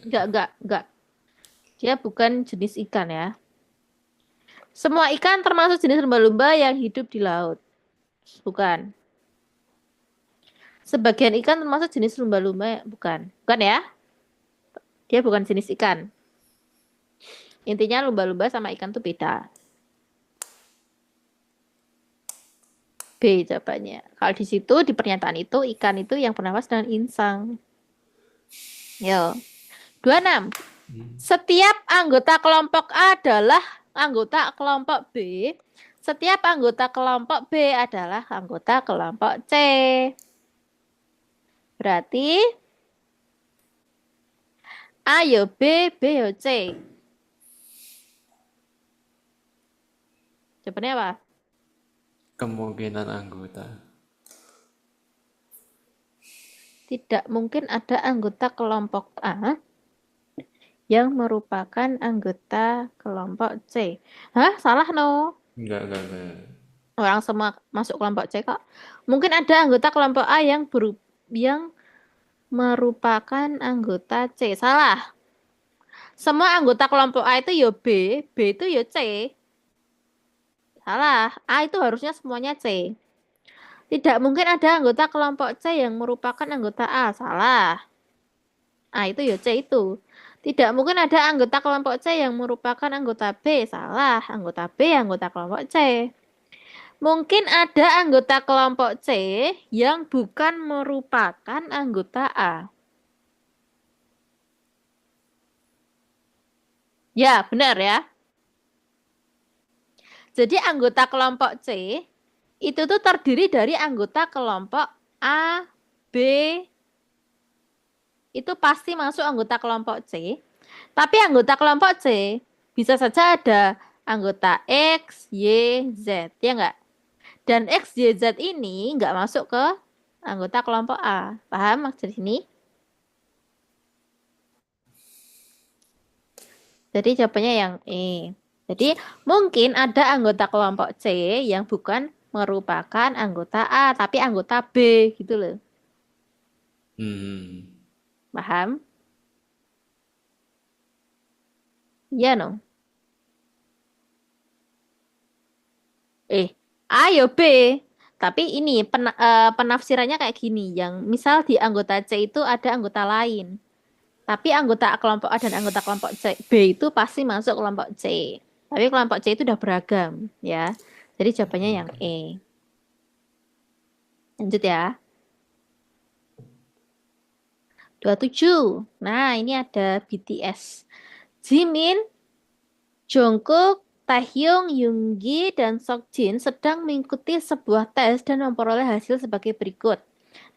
Enggak. Enggak. Dia bukan jenis ikan ya. Semua ikan termasuk jenis lumba-lumba yang hidup di laut. Bukan. Sebagian ikan termasuk jenis lumba-lumba, bukan. Bukan ya? Dia bukan jenis ikan. Intinya lumba-lumba sama ikan tuh beda. B jawabannya. Kalau di situ di pernyataan itu ikan itu yang bernafas dengan insang. Yo. 26. Setiap anggota kelompok A adalah anggota kelompok B. Setiap anggota kelompok B adalah anggota kelompok C. Berarti A yo B, B yo C. Jawabannya apa? Kemungkinan anggota. Tidak mungkin ada anggota kelompok A yang merupakan anggota kelompok C. Hah? Salah no. Enggak. Orang semua masuk kelompok C kok. Mungkin ada anggota kelompok A yang merupakan anggota C. Salah. Semua anggota kelompok A itu yo B, B itu yo C. Salah. A itu harusnya semuanya C. Tidak mungkin ada anggota kelompok C yang merupakan anggota A. Salah. A itu yo C itu. Tidak mungkin ada anggota kelompok C yang merupakan anggota B. Salah. Anggota B anggota kelompok C. Mungkin ada anggota kelompok C yang bukan merupakan anggota A. Ya, benar ya. Jadi anggota kelompok C itu tuh terdiri dari anggota kelompok A, B, itu pasti masuk anggota kelompok C. Tapi anggota kelompok C bisa saja ada anggota X, Y, Z, ya enggak? Dan X, Y, Z ini enggak masuk ke anggota kelompok A. Paham maksud sini? Jadi jawabannya yang E. Jadi mungkin ada anggota kelompok C yang bukan merupakan anggota A, tapi anggota B gitu loh. Hmm. Paham? Iya no? Ayo B. Tapi ini penafsirannya kayak gini, yang misal di anggota C itu ada anggota lain. Tapi anggota kelompok A dan anggota kelompok C, B itu pasti masuk kelompok C. Tapi kelompok C itu udah beragam, ya. Jadi jawabannya yang E. Lanjut ya. 27. Nah, ini ada BTS. Jimin, Jungkook, Taehyung, Yoongi, dan Seokjin sedang mengikuti sebuah tes dan memperoleh hasil sebagai berikut.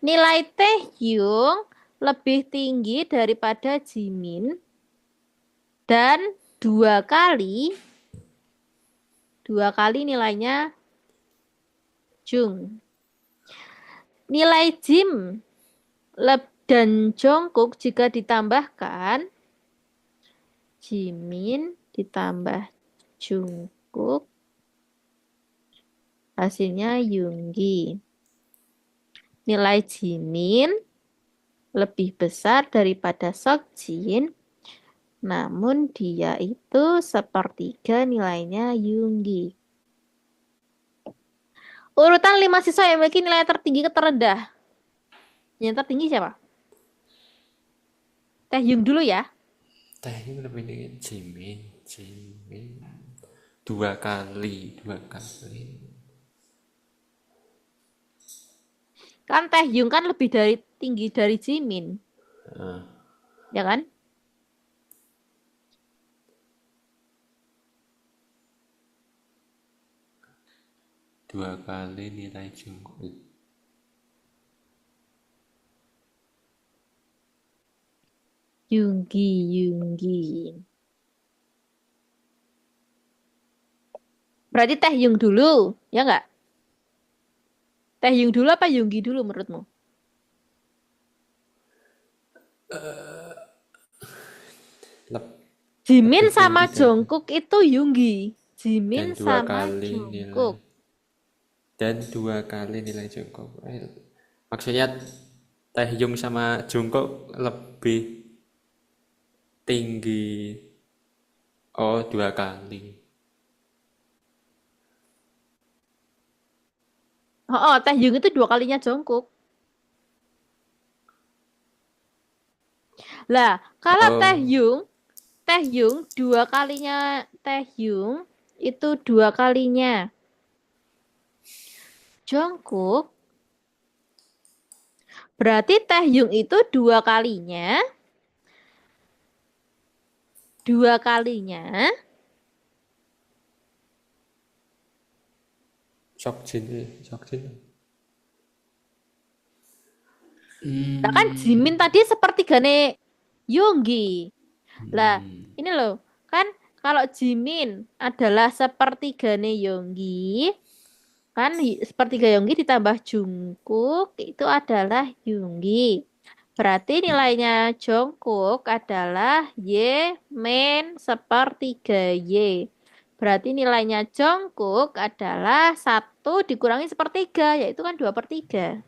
Nilai Taehyung lebih tinggi daripada Jimin dan dua kali nilainya Jung. Nilai Jim dan Jungkook jika ditambahkan Jimin ditambah Jungkook hasilnya Yoongi. Nilai Jimin lebih besar daripada Seokjin, namun dia itu sepertiga nilainya Yoongi. Urutan 5 siswa yang memiliki nilai tertinggi ke terendah. Yang tertinggi siapa? Taehyung dulu ya. Taehyung lebih tinggi Jimin. Dua kali. Kan Taehyung kan lebih tinggi dari Jimin. Ya kan? Dua kali nilai Jungkook. Yoongi. Berarti Taehyung dulu, ya nggak? Taehyung dulu apa Yoongi dulu menurutmu? Jimin Lebih sama tinggi Jungkook itu Yoongi. dan Jimin dua sama kali nilai Jungkook. Jungkook. Maksudnya Taehyung sama Jungkook lebih tinggi. Oh, dua kali. Oh, Taehyung itu dua kalinya Jungkook. Lah, kalau Taehyung dua kalinya Taehyung itu dua kalinya Jongkok. Berarti Taehyung itu dua kalinya. Seokjin. Nah kan Jimin tadi sepertigane Yoongi. Lah, ini loh. Kan kalau Jimin adalah sepertigane Yoongi, kan sepertiga Yoongi ditambah Jungkook itu adalah Yoongi. Berarti nilainya Jungkook adalah Y min sepertiga Y. Berarti nilainya Jungkook adalah 1 dikurangi 1/3, yaitu kan 2/3.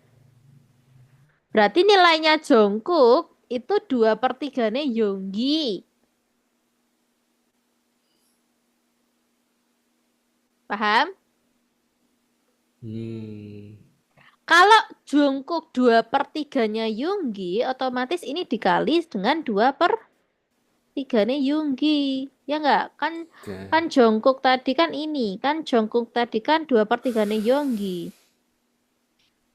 Berarti nilainya Jungkook itu 2/3-nya Yoongi. Paham? Kalau Jungkook 2/3-nya Yoongi, otomatis ini dikali dengan 2/3-nya Yoongi. Ya enggak? Kan Jungkook tadi kan ini. Kan Jungkook tadi kan 2/3-nya Yoongi.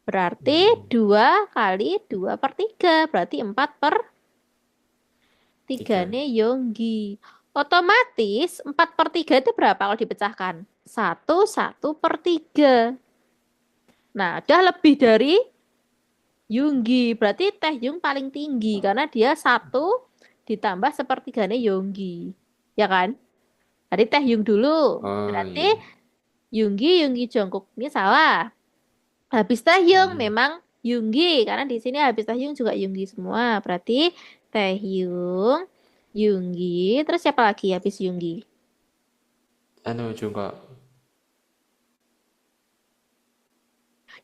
Berarti 2 kali 2/3. Berarti 4/3-nya Yoongi. Otomatis 4/3 itu berapa kalau dipecahkan? 1/3. Nah, udah lebih dari Yoongi. Berarti Taehyung paling tinggi karena dia 1 ditambah 1/3-nya Yoongi. Ya kan? Tadi Taehyung dulu. Berarti Yoongi Jungkook. Ini salah. Habis Taehyung memang Yoongi karena di sini habis Taehyung juga Yoongi semua. Berarti Taehyung, Yoongi, terus siapa lagi habis Yoongi? Jungkook.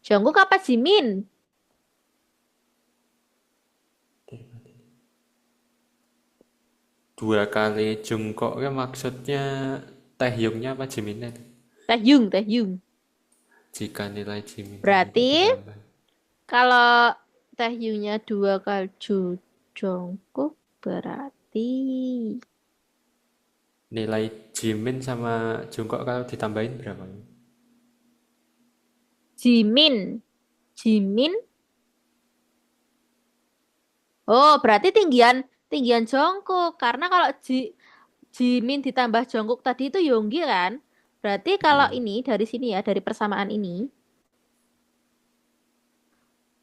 Jungkook apa Jimin? Dua kali Jungkook ya maksudnya Taehyungnya apa Jiminnya? Taehyung. Jika nilai Jimin Berarti ditambah. kalau Taehyungnya 2 kali Jungkook berarti Nilai Jimin sama Jungkook kalau ditambahin berapa? Jimin. Oh, berarti tinggian Jungkook karena kalau Jimin ditambah Jungkook tadi itu Yoongi kan? Berarti kalau ini dari sini ya, dari persamaan ini.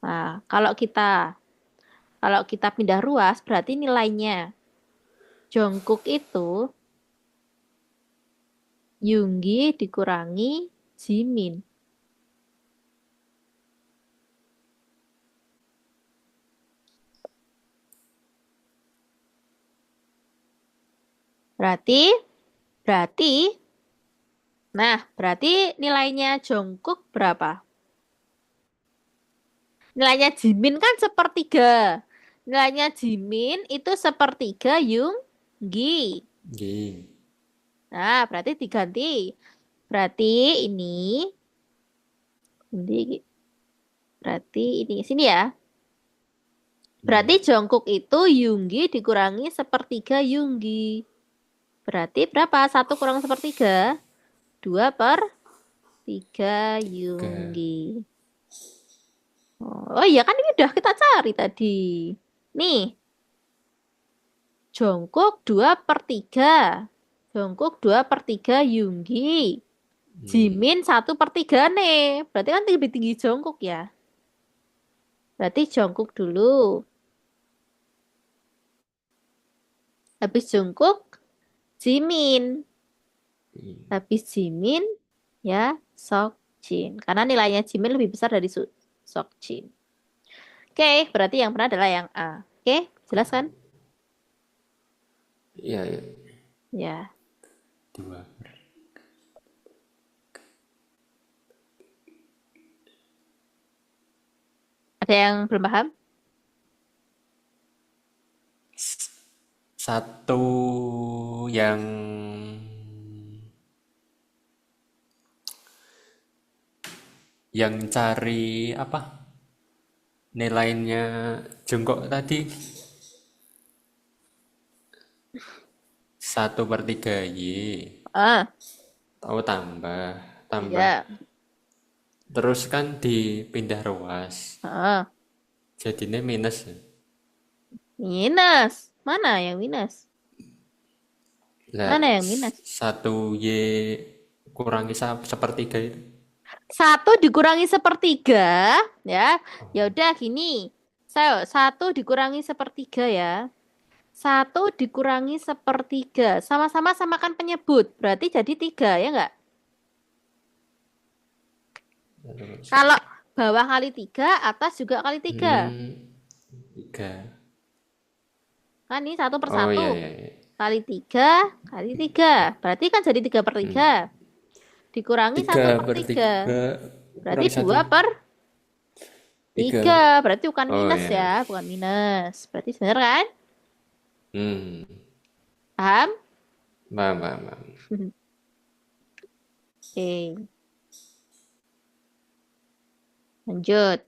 Nah, kalau kita pindah ruas berarti nilainya Jungkook itu Yoongi dikurangi Jimin. Berarti nilainya Jungkook berapa? Nilainya Jimin kan 1/3. Nilainya Jimin itu 1/3 Yoongi. Nah, berarti diganti. Berarti ini sini ya. Berarti Jungkook itu Yoongi dikurangi 1/3 Yoongi. Berarti berapa? 1 kurang 1/3? 2/3 Yoongi. Oh iya kan ini udah kita cari tadi. Nih. Jungkook 2/3. Jungkook 2/3 Yoongi. Jimin 1/3 nih. Berarti kan lebih tinggi Jungkook ya. Berarti Jungkook dulu. Habis Jungkook, Jimin. Habis Jimin, ya Seokjin. Karena nilainya Jimin lebih besar dari Seokjin. Oke, berarti yang benar adalah yang A. Oke, jelas kan? Iya. Ya. 2. Ada yang belum paham? Satu yang cari apa? Nilainya Jungkook tadi 1/3 Y. Ah, Tahu tambah. iya. Terus kan dipindah ruas. Heeh. Jadinya minus. Minus. Mana yang minus? Lah, Mana yang minus? satu Y kurangi sepertiga itu. Satu dikurangi sepertiga, ya. Ya udah gini. Saya satu dikurangi sepertiga ya. Satu dikurangi sepertiga. Sama-sama samakan penyebut. Berarti jadi tiga, ya nggak? Terus, Kalau bawah kali tiga, atas juga kali tiga. tiga. Kan ini satu per Oh satu. iya, iya, iya. Kali tiga, kali tiga. Berarti kan jadi tiga per tiga. Dikurangi Tiga satu per per tiga. tiga Berarti kurangi satu. dua per Tiga. tiga. Berarti bukan Oh minus ya. iya. Bukan minus. Berarti benar kan? Hmm. Paham? Paham, paham, paham. Oke. Lanjut.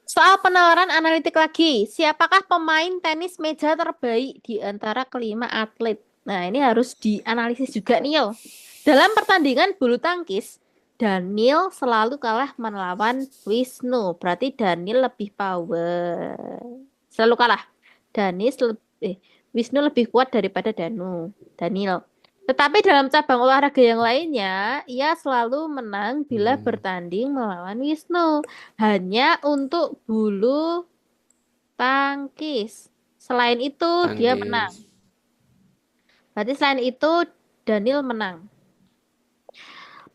Soal penalaran analitik lagi. Siapakah pemain tenis meja terbaik di antara kelima atlet? Nah, ini harus dianalisis juga nih, yo. Dalam pertandingan bulu tangkis, Daniel selalu kalah melawan Wisnu. Berarti Daniel lebih power. Selalu kalah. Danis Wisnu lebih kuat daripada Daniel. Tetapi dalam cabang olahraga yang lainnya, ia selalu menang bila bertanding melawan Wisnu. Hanya untuk bulu tangkis. Selain itu, dia menang. Tangkis. Berarti selain itu, Daniel menang.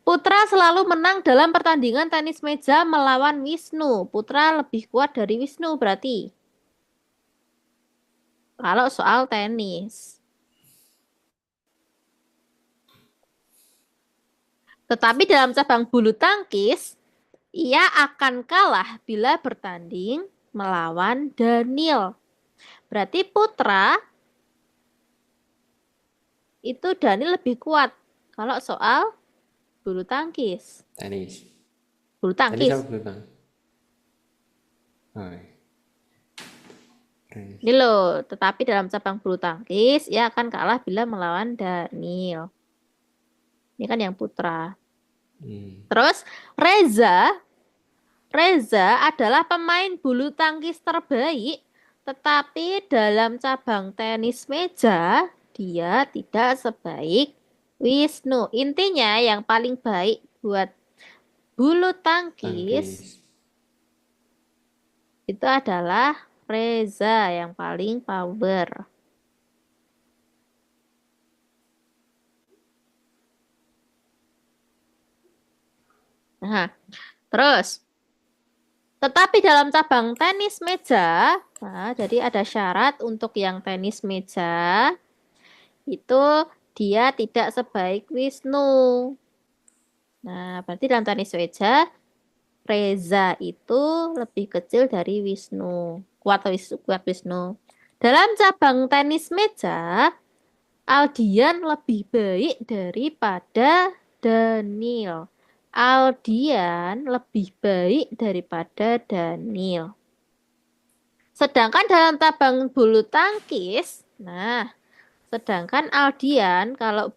Putra selalu menang dalam pertandingan tenis meja melawan Wisnu. Putra lebih kuat dari Wisnu berarti. Kalau soal tenis. Tetapi dalam cabang bulu tangkis, ia akan kalah bila bertanding melawan Daniel. Berarti putra itu Daniel lebih kuat. Kalau soal bulu tangkis. Tenis. Bulu Tenis apa tangkis. bulu tangkis? Oh, iya. Ini loh, tetapi dalam cabang bulu tangkis, ia akan kalah bila melawan Daniel. Ini kan yang putra. Terus Reza, Reza adalah pemain bulu tangkis terbaik, tetapi dalam cabang tenis meja dia tidak sebaik Wisnu. Intinya yang paling baik buat bulu tangkis Tangkis. itu adalah Reza yang paling power. Nah, terus tetapi dalam cabang tenis meja, nah, jadi ada syarat untuk yang tenis meja itu dia tidak sebaik Wisnu. Nah, berarti dalam tenis meja Reza itu lebih kecil dari Wisnu. Kuat Wisnu. Dalam cabang tenis meja, Aldian lebih baik daripada Daniel. Aldian lebih baik daripada Daniel. Sedangkan dalam cabang bulu tangkis, nah, sedangkan Aldian kalau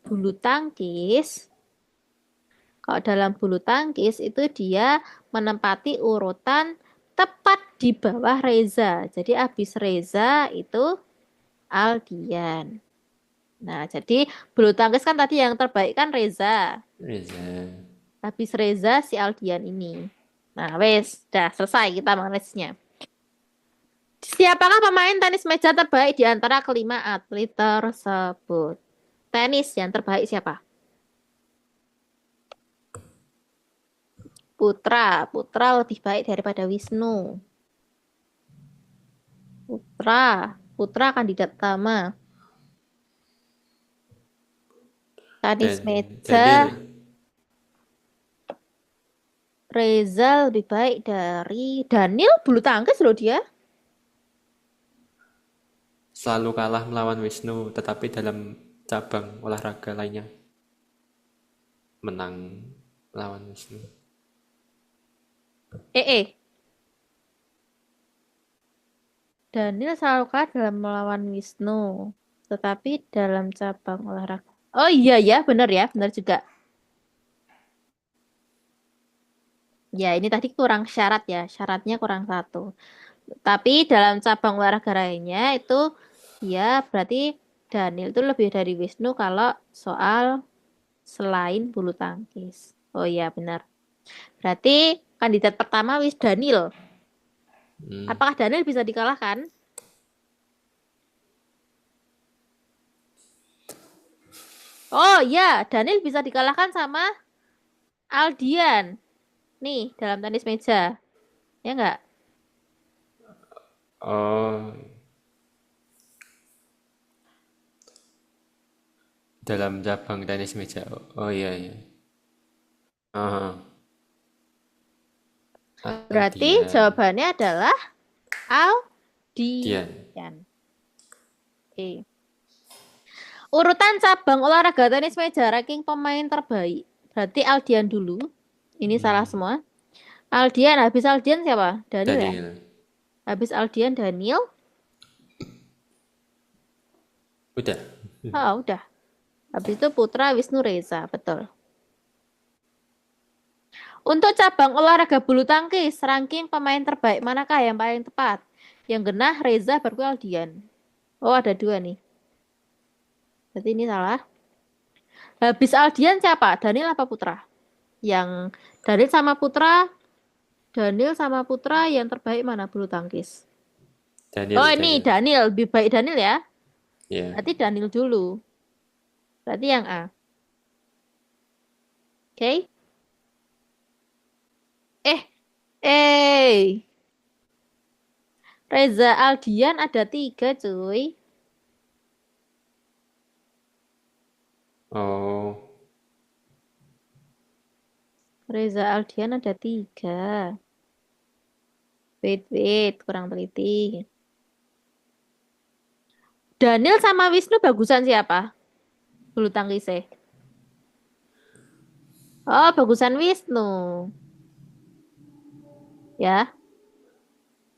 dalam bulu tangkis itu dia menempati urutan tepat di bawah Reza. Jadi habis Reza itu Aldian. Nah, jadi bulu tangkis kan tadi yang terbaik kan Reza. Reza. Habis Reza si Aldian ini. Nah, wes, dah selesai kita menganalisisnya. Siapakah pemain tenis meja terbaik di antara kelima atlet tersebut? Tenis yang terbaik siapa? Putra. Putra lebih baik daripada Wisnu. Putra. Putra kandidat utama. Tenis Daniel. meja. Reza lebih baik dari Daniel bulu tangkis loh dia. Selalu kalah melawan Wisnu, tetapi dalam cabang olahraga lainnya menang melawan Wisnu. Eh. Daniel selalu kalah dalam melawan Wisnu. Tetapi dalam cabang olahraga. Oh iya ya, benar juga. Ya, ini tadi kurang syarat ya, syaratnya kurang satu. Tapi dalam cabang olahraga lainnya itu ya berarti Daniel itu lebih dari Wisnu kalau soal selain bulu tangkis. Oh iya benar. Berarti kandidat pertama wis Daniel. Hmm. Apakah Daniel bisa dikalahkan? Oh iya, Daniel bisa dikalahkan sama Aldian. Nih, dalam tenis meja. Ya enggak? Oh, dalam cabang tenis meja. Oh iya iya. Ah, Berarti Dian. jawabannya adalah Dian. Aldian. Oke. Urutan cabang olahraga tenis meja ranking pemain terbaik. Berarti Aldian dulu. Ini salah semua. Aldian, habis Aldian siapa? Daniel ya? Daniel. Habis Aldian Daniel. Udah. Oh, udah. Habis itu Putra Wisnu Reza, betul. Untuk cabang olahraga bulu tangkis, ranking pemain terbaik manakah yang paling tepat? Yang genah Reza baru Aldian. Oh, ada dua nih. Berarti ini salah. Habis Aldian siapa? Daniel apa Putra? Yang Daniel sama Putra yang terbaik mana bulu tangkis? Oh, Daniel, ini Daniel. Daniel, lebih baik Daniel ya. Ya. Berarti Daniel dulu. Berarti yang A. Oke. Eh, eh. Reza Aldian ada tiga, cuy. Oh, Reza Aldian ada tiga. Wait, kurang teliti. Daniel sama Wisnu bagusan siapa? Bulu tangkisnya. Oh, bagusan Wisnu. Ya,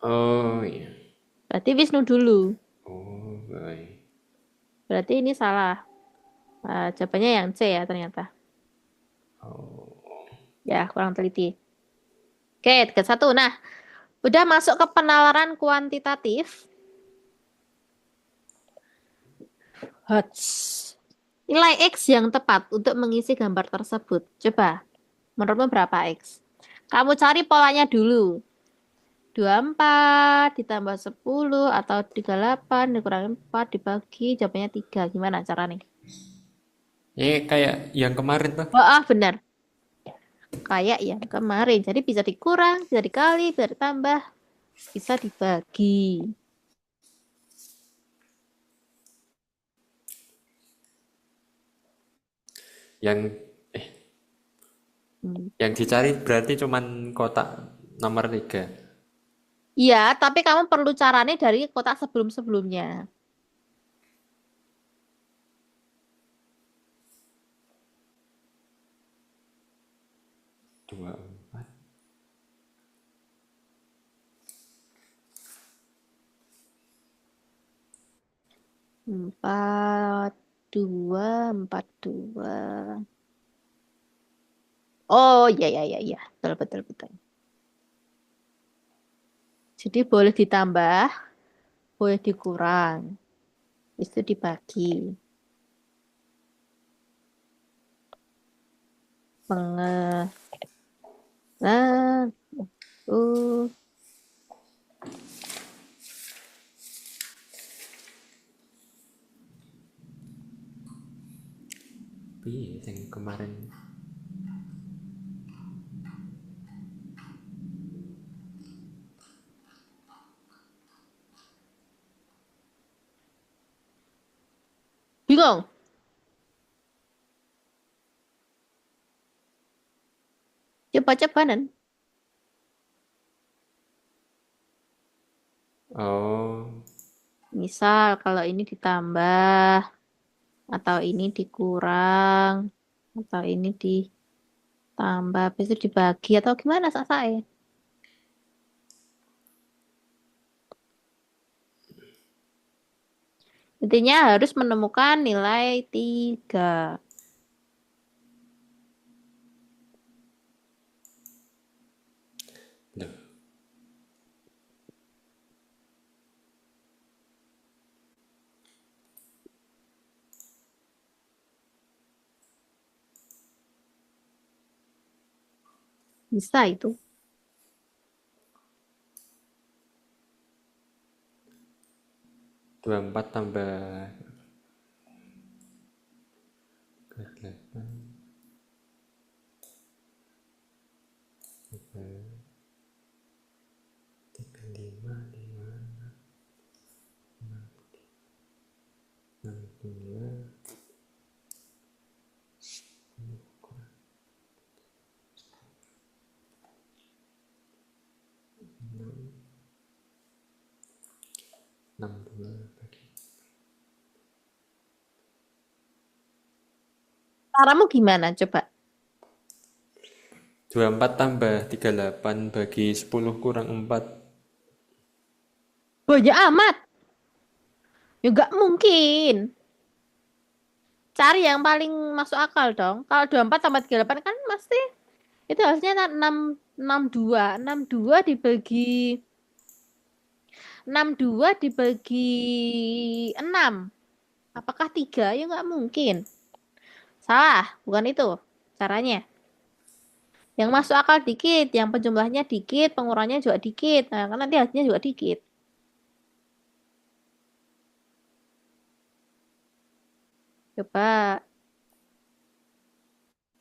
oh iya. berarti Wisnu dulu. Oh, baik. Berarti ini salah. Jawabannya yang C ya ternyata. Oh, Ya, kurang teliti. Oke, ke satu. Nah, udah masuk ke penalaran kuantitatif. Hots. Nilai X yang tepat untuk mengisi gambar tersebut. Coba, menurutmu berapa X? Kamu cari polanya dulu. 24 ditambah 10 atau 38 dikurangi 4 dibagi jawabannya 3. Gimana caranya? kayak yang kemarin tuh. Oh, benar. Kayak yang kemarin. Jadi bisa dikurang, bisa dikali, bisa ditambah, bisa dibagi. Yang Hmm. yang dicari berarti cuman kotak nomor 3. Iya, tapi kamu perlu caranya dari kotak sebelum-sebelumnya. 24. 42. Oh, iya. Betul. Jadi boleh ditambah, boleh dikurang. Itu dibagi. Penge. Nah, uh, Piye yang kemarin? bingung. Coba-coba nan. Oh, Misal kalau ini ditambah, atau ini dikurang, atau ini ditambah, habis itu dibagi, atau gimana saya? Intinya harus menemukan nilai 3. Loh, Bisa itu. 24 tambah 8, 35, 62, 62 bagi Caramu gimana coba? 24 tambah 38 bagi 10 kurang 4. Banyak amat. Ya nggak mungkin. Cari yang paling masuk akal dong. Kalau 24 tambah 38 kan pasti itu harusnya 6 62. 62 dibagi 62 dibagi 6. Apakah 3? Ya nggak mungkin. Salah, bukan itu caranya. Yang masuk akal dikit, yang penjumlahnya dikit, pengurangannya juga dikit. Nah, kan nanti hasilnya juga dikit. Coba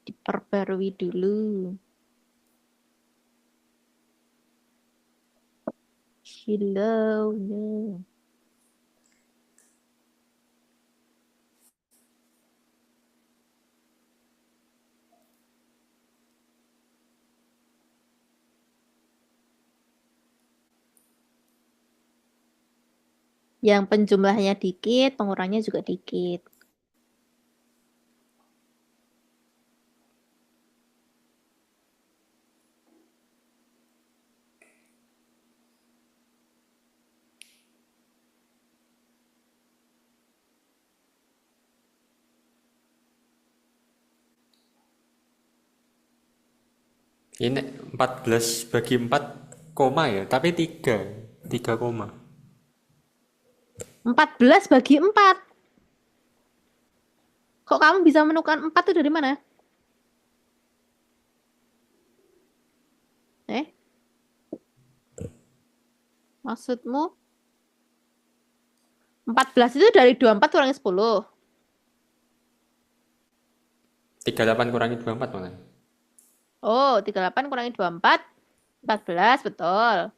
diperbarui dulu. Hello, no. Yang penjumlahnya dikit, pengurangannya juga dikit. Ini 14 bagi 4 koma ya, tapi 3 koma. 14 bagi 4. Kok kamu bisa menemukan 4 itu dari mana? Eh, maksudmu 14 itu dari 24 kurangi 10. 38 kurangi 24 malah. Oh, 38 kurangi 24, 14, betul.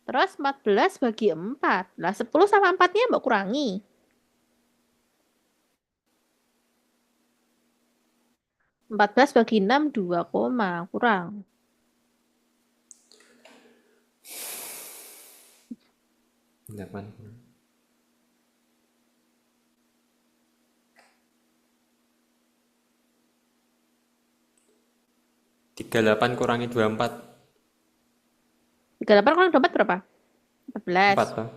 Terus 14 bagi 4. Lah 10 sama 4-nya mbak kurangi. 14 bagi 6, 2 koma. Kurang. 8. 38 kurangi 24. 38 kurangi 24 berapa? 14. 4 toh.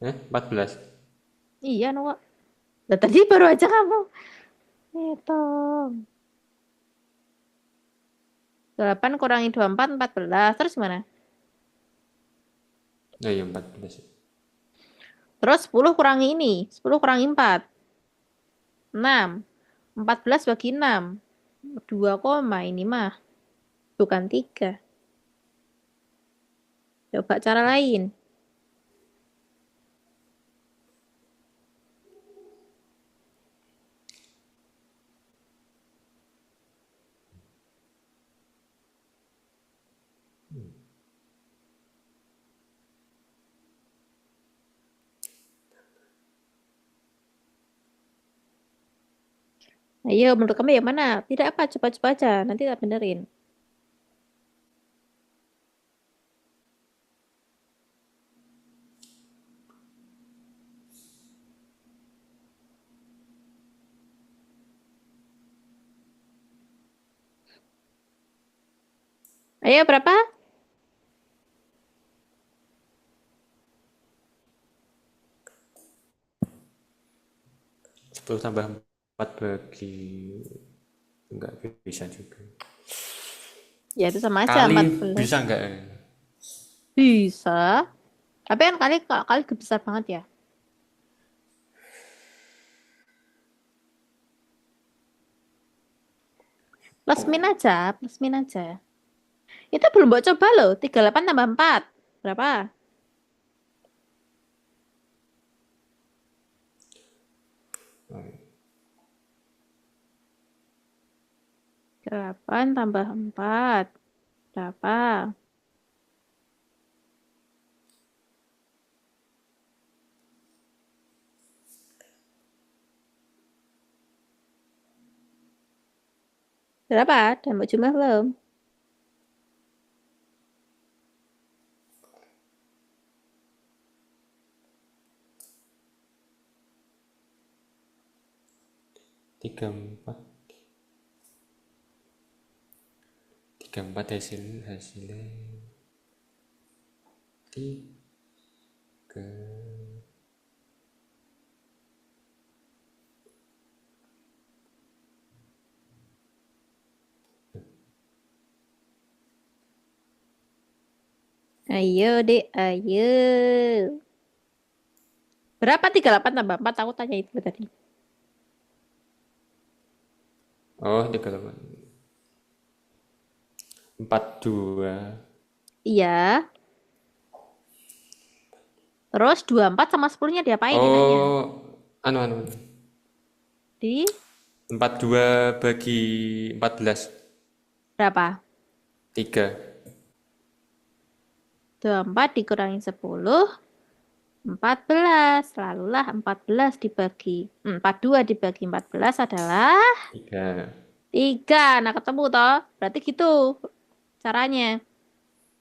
14. Iya, no. Lah tadi baru aja kamu hitung. 8 kurangi 24, 14. Terus gimana? Oh iya 14. Terus 10 kurangi ini. 10 kurangi 4. 6. 14 bagi 6. 2 koma. Ini mah bukan 3. Coba cara lain. Ayo, menurut kamu yang mana? Tidak apa, coba-coba aja. Nanti tak benerin. Ayo, berapa? Terus tambah 4 bagi... Enggak bisa juga. Ya itu sama aja Kali 14. bisa enggak? Bisa. Tapi kan kali kali besar banget ya. Plus min aja, plus min aja. Itu belum mau coba loh. 38 tambah 4. Berapa? Delapan tambah 4. Berapa? Berapa? Dan mau jumlah belum? Tiga empat. 34 hasilnya 3. Ayo deh, ayo. Berapa 38 tambah 4? Aku tanya itu tadi. Oh, 38. 42. Iya. Terus 24 sama 10-nya diapain enaknya? Oh, anu. Di 42 bagi 14. berapa? 3. 24 dikurangi 10, 14. Lalulah 14 dibagi 42 dibagi 14 adalah 3. 3. Nah, ketemu toh. Berarti gitu caranya.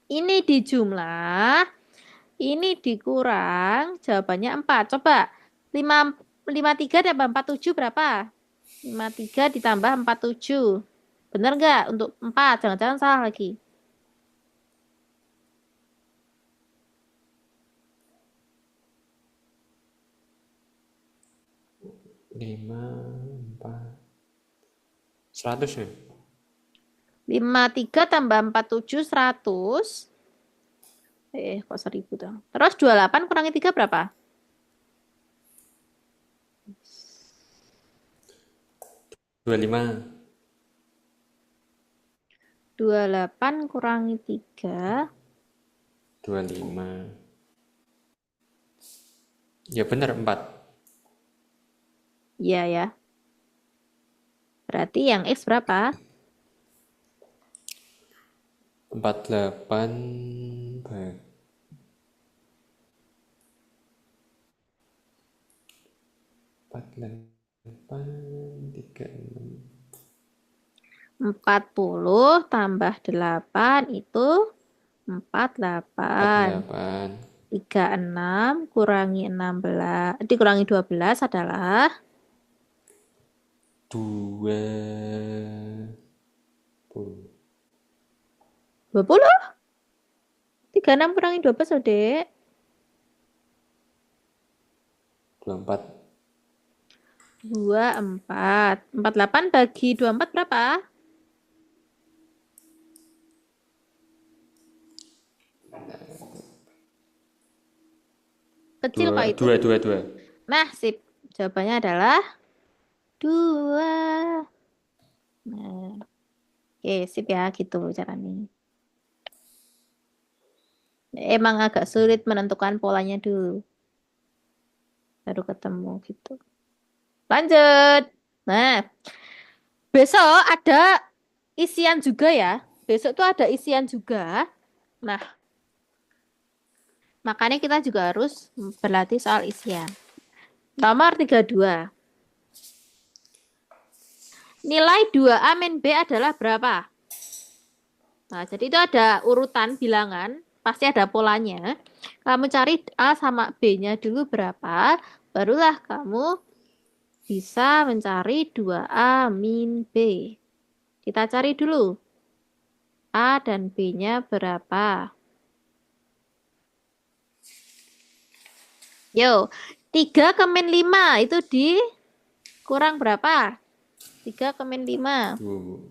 Ini dijumlah, ini dikurang, jawabannya 4. Coba 5 53 tambah 47 berapa? 53 ditambah 47. Bener nggak untuk 4? Jangan-jangan salah lagi. 5, 4. 100 ya? 53 tambah 47 100. Kok 1000 tuh. Terus 28 kurangi 3 berapa? 25. 28 kurangi 3. 25. Ya benar 4. Iya ya. Berarti yang X berapa? 48 bagi 48 36. 40 tambah 8 itu 48. 48. 36 kurangi 16. Dikurangi 12 adalah 20. 20. 36 kurangi 12, oh, Dek. 24. 24. 48 bagi 24 berapa? Kecil kok itu. 2. Nah, sip. Jawabannya adalah 2. Nah, oke, sip ya, gitu caranya. Emang agak sulit menentukan polanya dulu. Baru ketemu gitu. Lanjut. Nah, besok ada isian juga ya. Besok tuh ada isian juga. Nah, makanya kita juga harus berlatih soal isian. Nomor 32. Nilai 2A min B adalah berapa? Nah, jadi itu ada urutan bilangan, pasti ada polanya. Kamu cari A sama B-nya dulu berapa, barulah kamu bisa mencari 2A min B. Kita cari dulu A dan B-nya berapa. Yo, 3 ke min 5 itu di Kurang berapa? 3 ke min 5. Tuh.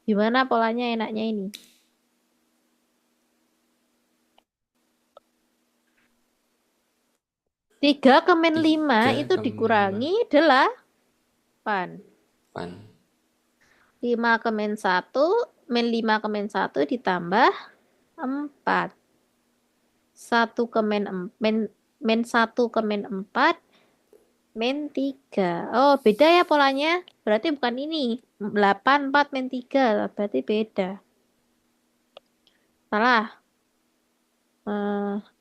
Gimana polanya enaknya ini? 3 ke min 5 3 itu ke min 5. dikurangi 8. 8. 5 ke min 1, min 5 ke min 1 ditambah 4. 1 ke min 1 ke min 4, min 3. Oh, beda ya polanya. Berarti bukan ini. 8, 4, min 3. Berarti beda. Salah.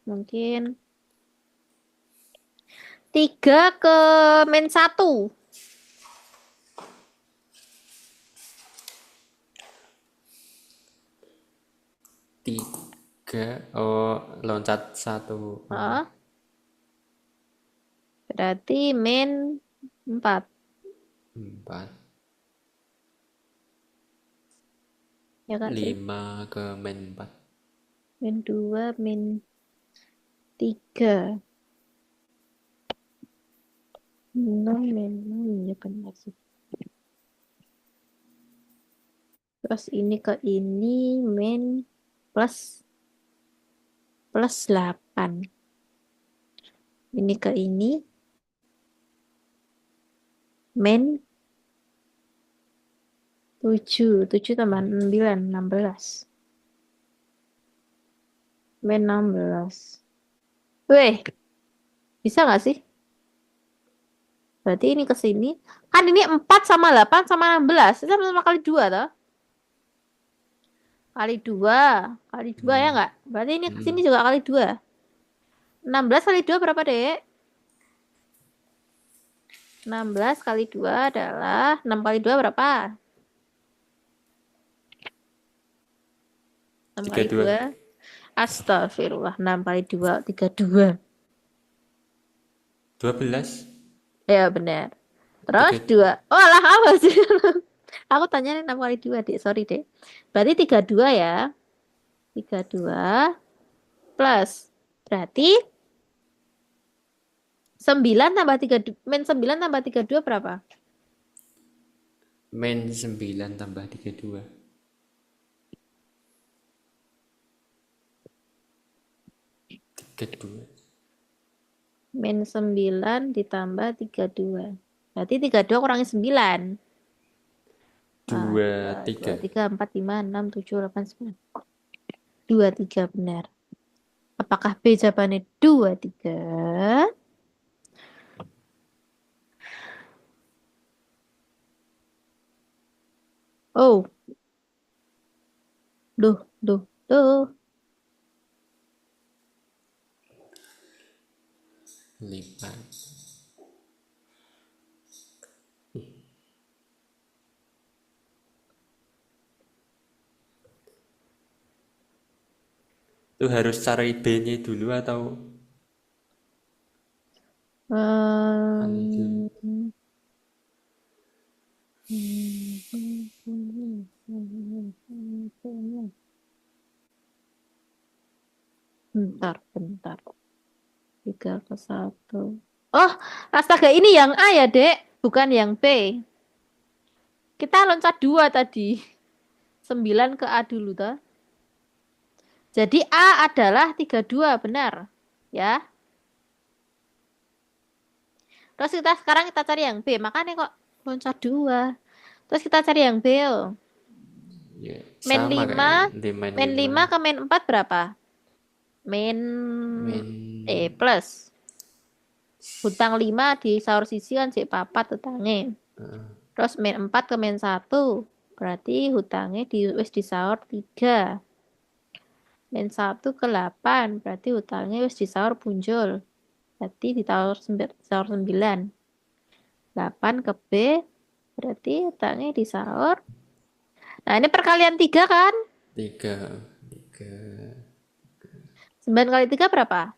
Mungkin 3 ke min 1. 3. Oh, loncat 1 ini. Ah, berarti min 4. 4. Ya kan sih? 5 ke min 4. Min 2, min 3. 6, min 6. Ya benar sih. Terus ini ke ini, min plus 8. Ini ke ini, min 7. 7 tambah 9, 16. Min 16. Weh, bisa nggak sih? Berarti ini ke sini. Kan ini 4 sama 8 sama 16. Itu sama-sama kali 2 toh? Kali 2. Kali 2 ya Hmm. nggak? Berarti ini ke sini Hmm. juga kali 2. 16 kali 2 berapa, Dek? 16 kali 2 adalah 6 kali 2 berapa? 6 kali 32. 2. Astagfirullah. 6 kali 2, 32. 12. Ya, benar. Terus 3. 2. Oh, alah apa sih? Aku tanya 6 kali 2, Dek. Sorry, Dek. Berarti 32 ya. 32 plus. Berarti 9 tambah 3, min 9 tambah 32 berapa? Min 9 tambah 32. 32. Min 9 ditambah 32. Berarti 32 kurangi 9. 2, 2, 23. 3, 4, 5, 6, 7, 8, 9. 23 benar. Apakah B jawabannya 23? Oh, duh, duh, duh. 5. Itu harus cari B-nya dulu atau aneh dulu? Hmm, bentar, bentar. 3 ke 1. Oh, astaga, ini yang A ya, Dek. Bukan yang B. Kita loncat 2 tadi. 9 ke A dulu, toh. Jadi A adalah 32, benar. Ya. Terus sekarang kita cari yang B. Makanya kok loncat 2. Terus kita cari yang B. Oh. Ya, Min sama 5. kayaknya. Di min Min 5. 5 ke min 4 berapa? Min Min plus. Hutang 5 di sahur sisi kan si papat hutangnya. Terus min 4 ke min 1. Berarti hutangnya wis di sahur 3. Min 1 ke 8. Berarti hutangnya wis di sahur punjul. Berarti di sahur 9. 8 ke B. Berarti hutangnya di sahur. Nah, ini perkalian 3 kan? 3. 3. 9 kali 3 berapa?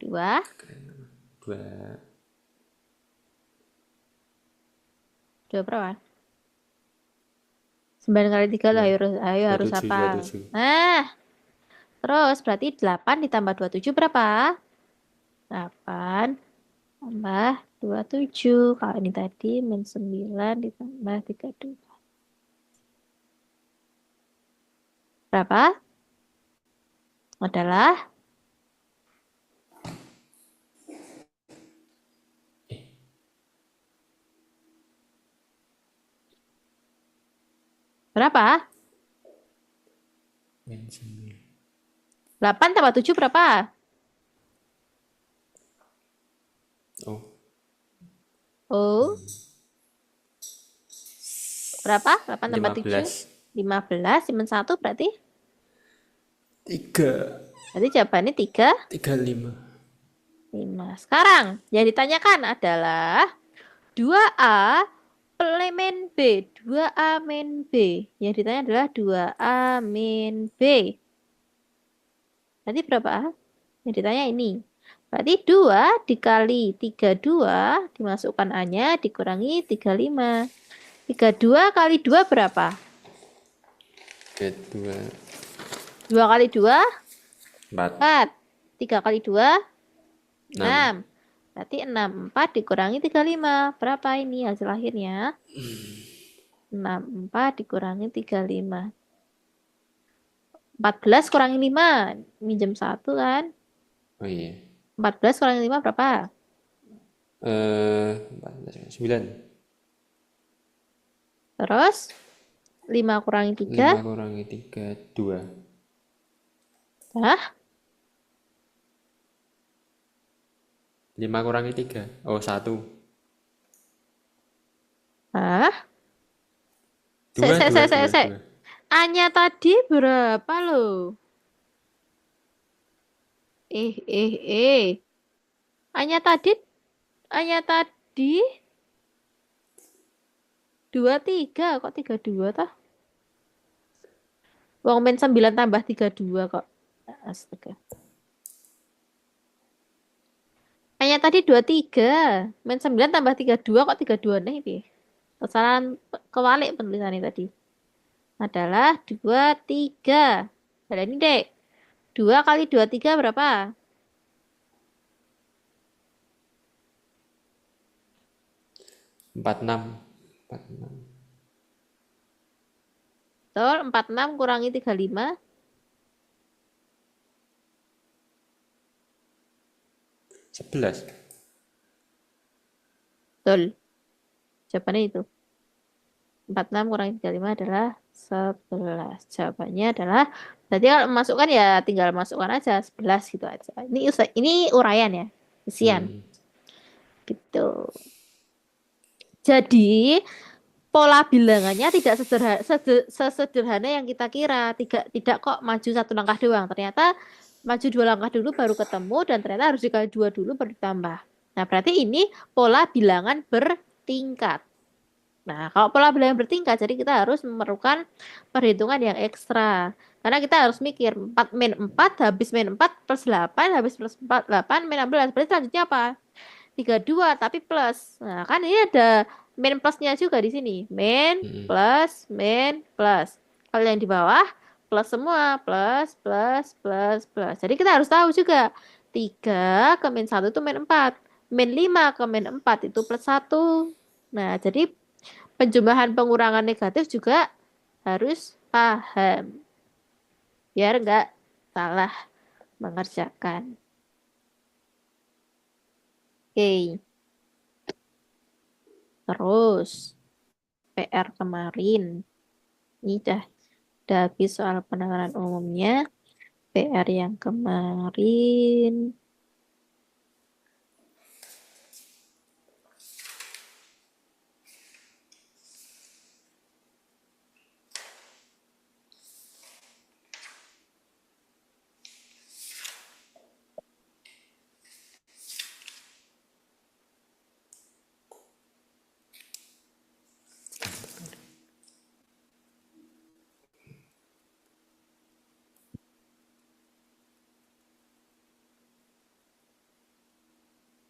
2. 2. 2 berapa? 9 kali 3 lah, ayo harus 27. hafal. 27. Nah, Terus berarti 8 ditambah 27 berapa? 8 tambah 27. Kalau ini tadi min 9 ditambah 32. Berapa? Adalah berapa? Min 9. 8 tambah 7 berapa? Oh, Oh, berapa? 8 tambah 7? 15. 15, min 1 berarti? 3. Berarti jawabannya 3, 35. 5. Sekarang yang ditanyakan adalah 2A min B. 2A min B. Yang ditanya adalah 2A min B. Berarti berapa A? Yang ditanya ini. Berarti 2 dikali 32 dimasukkan A-nya dikurangi 35. 32 kali 2 berapa? Oke, 2. 2 kali 2, 4. 4. 3 kali 2, 6. 6. Berarti 6. 4 dikurangi 35. Berapa ini hasil akhirnya? 6. 4 dikurangi 35. 14 kurangi 5. Minjem 1 kan? Oh iya. 14 kurangi 5 berapa? 9. Terus 5 kurangi 3. 5 kurangi 3, 2. Hah? 5 kurangi 3. Oh, 1. Hah? 2, 2, 2, Sek. 2. A-nya tadi berapa loh? Eh, eh, eh. A-nya tadi, A-nya tadi 23. Kok 32 toh? Wong min 9 tambah 32 kok. Astaga. A-nya tadi 23. Min 9 tambah 32 kok 32 nih. Kesalahan kewalik penulisannya tadi. Adalah 23. Ada ini dek. 2 kali 23 berapa? 46. 46. Betul, 46 kurangi 35. 11. Betul. Jawabannya itu. 46 kurangi 35 adalah 11. Jawabannya adalah, berarti kalau masukkan ya tinggal masukkan aja 11 gitu aja. Ini uraian ya. Isian. Gitu. Jadi, pola bilangannya tidak sesederhana yang kita kira. Tidak kok maju satu langkah doang. Ternyata maju 2 langkah dulu baru ketemu dan ternyata harus dikali 2 dulu baru ditambah. Nah, berarti ini pola bilangan bertingkat. Nah, kalau pola bilangan bertingkat, jadi kita harus memerlukan perhitungan yang ekstra. Karena kita harus mikir 4 min 4, habis min 4 plus 8, habis plus 4, 8, min 16. Berarti selanjutnya apa? 32 tapi plus. Nah, kan ini ada min plusnya juga di sini. Min plus. Kalau yang di bawah plus semua, plus. Jadi kita harus tahu juga 3 ke min 1 itu min 4. Min 5 ke min 4 itu plus 1. Nah, jadi penjumlahan pengurangan negatif juga harus paham. Biar nggak salah mengerjakan. Oke. Terus PR kemarin. Ini udah habis soal penanganan umumnya. PR yang kemarin.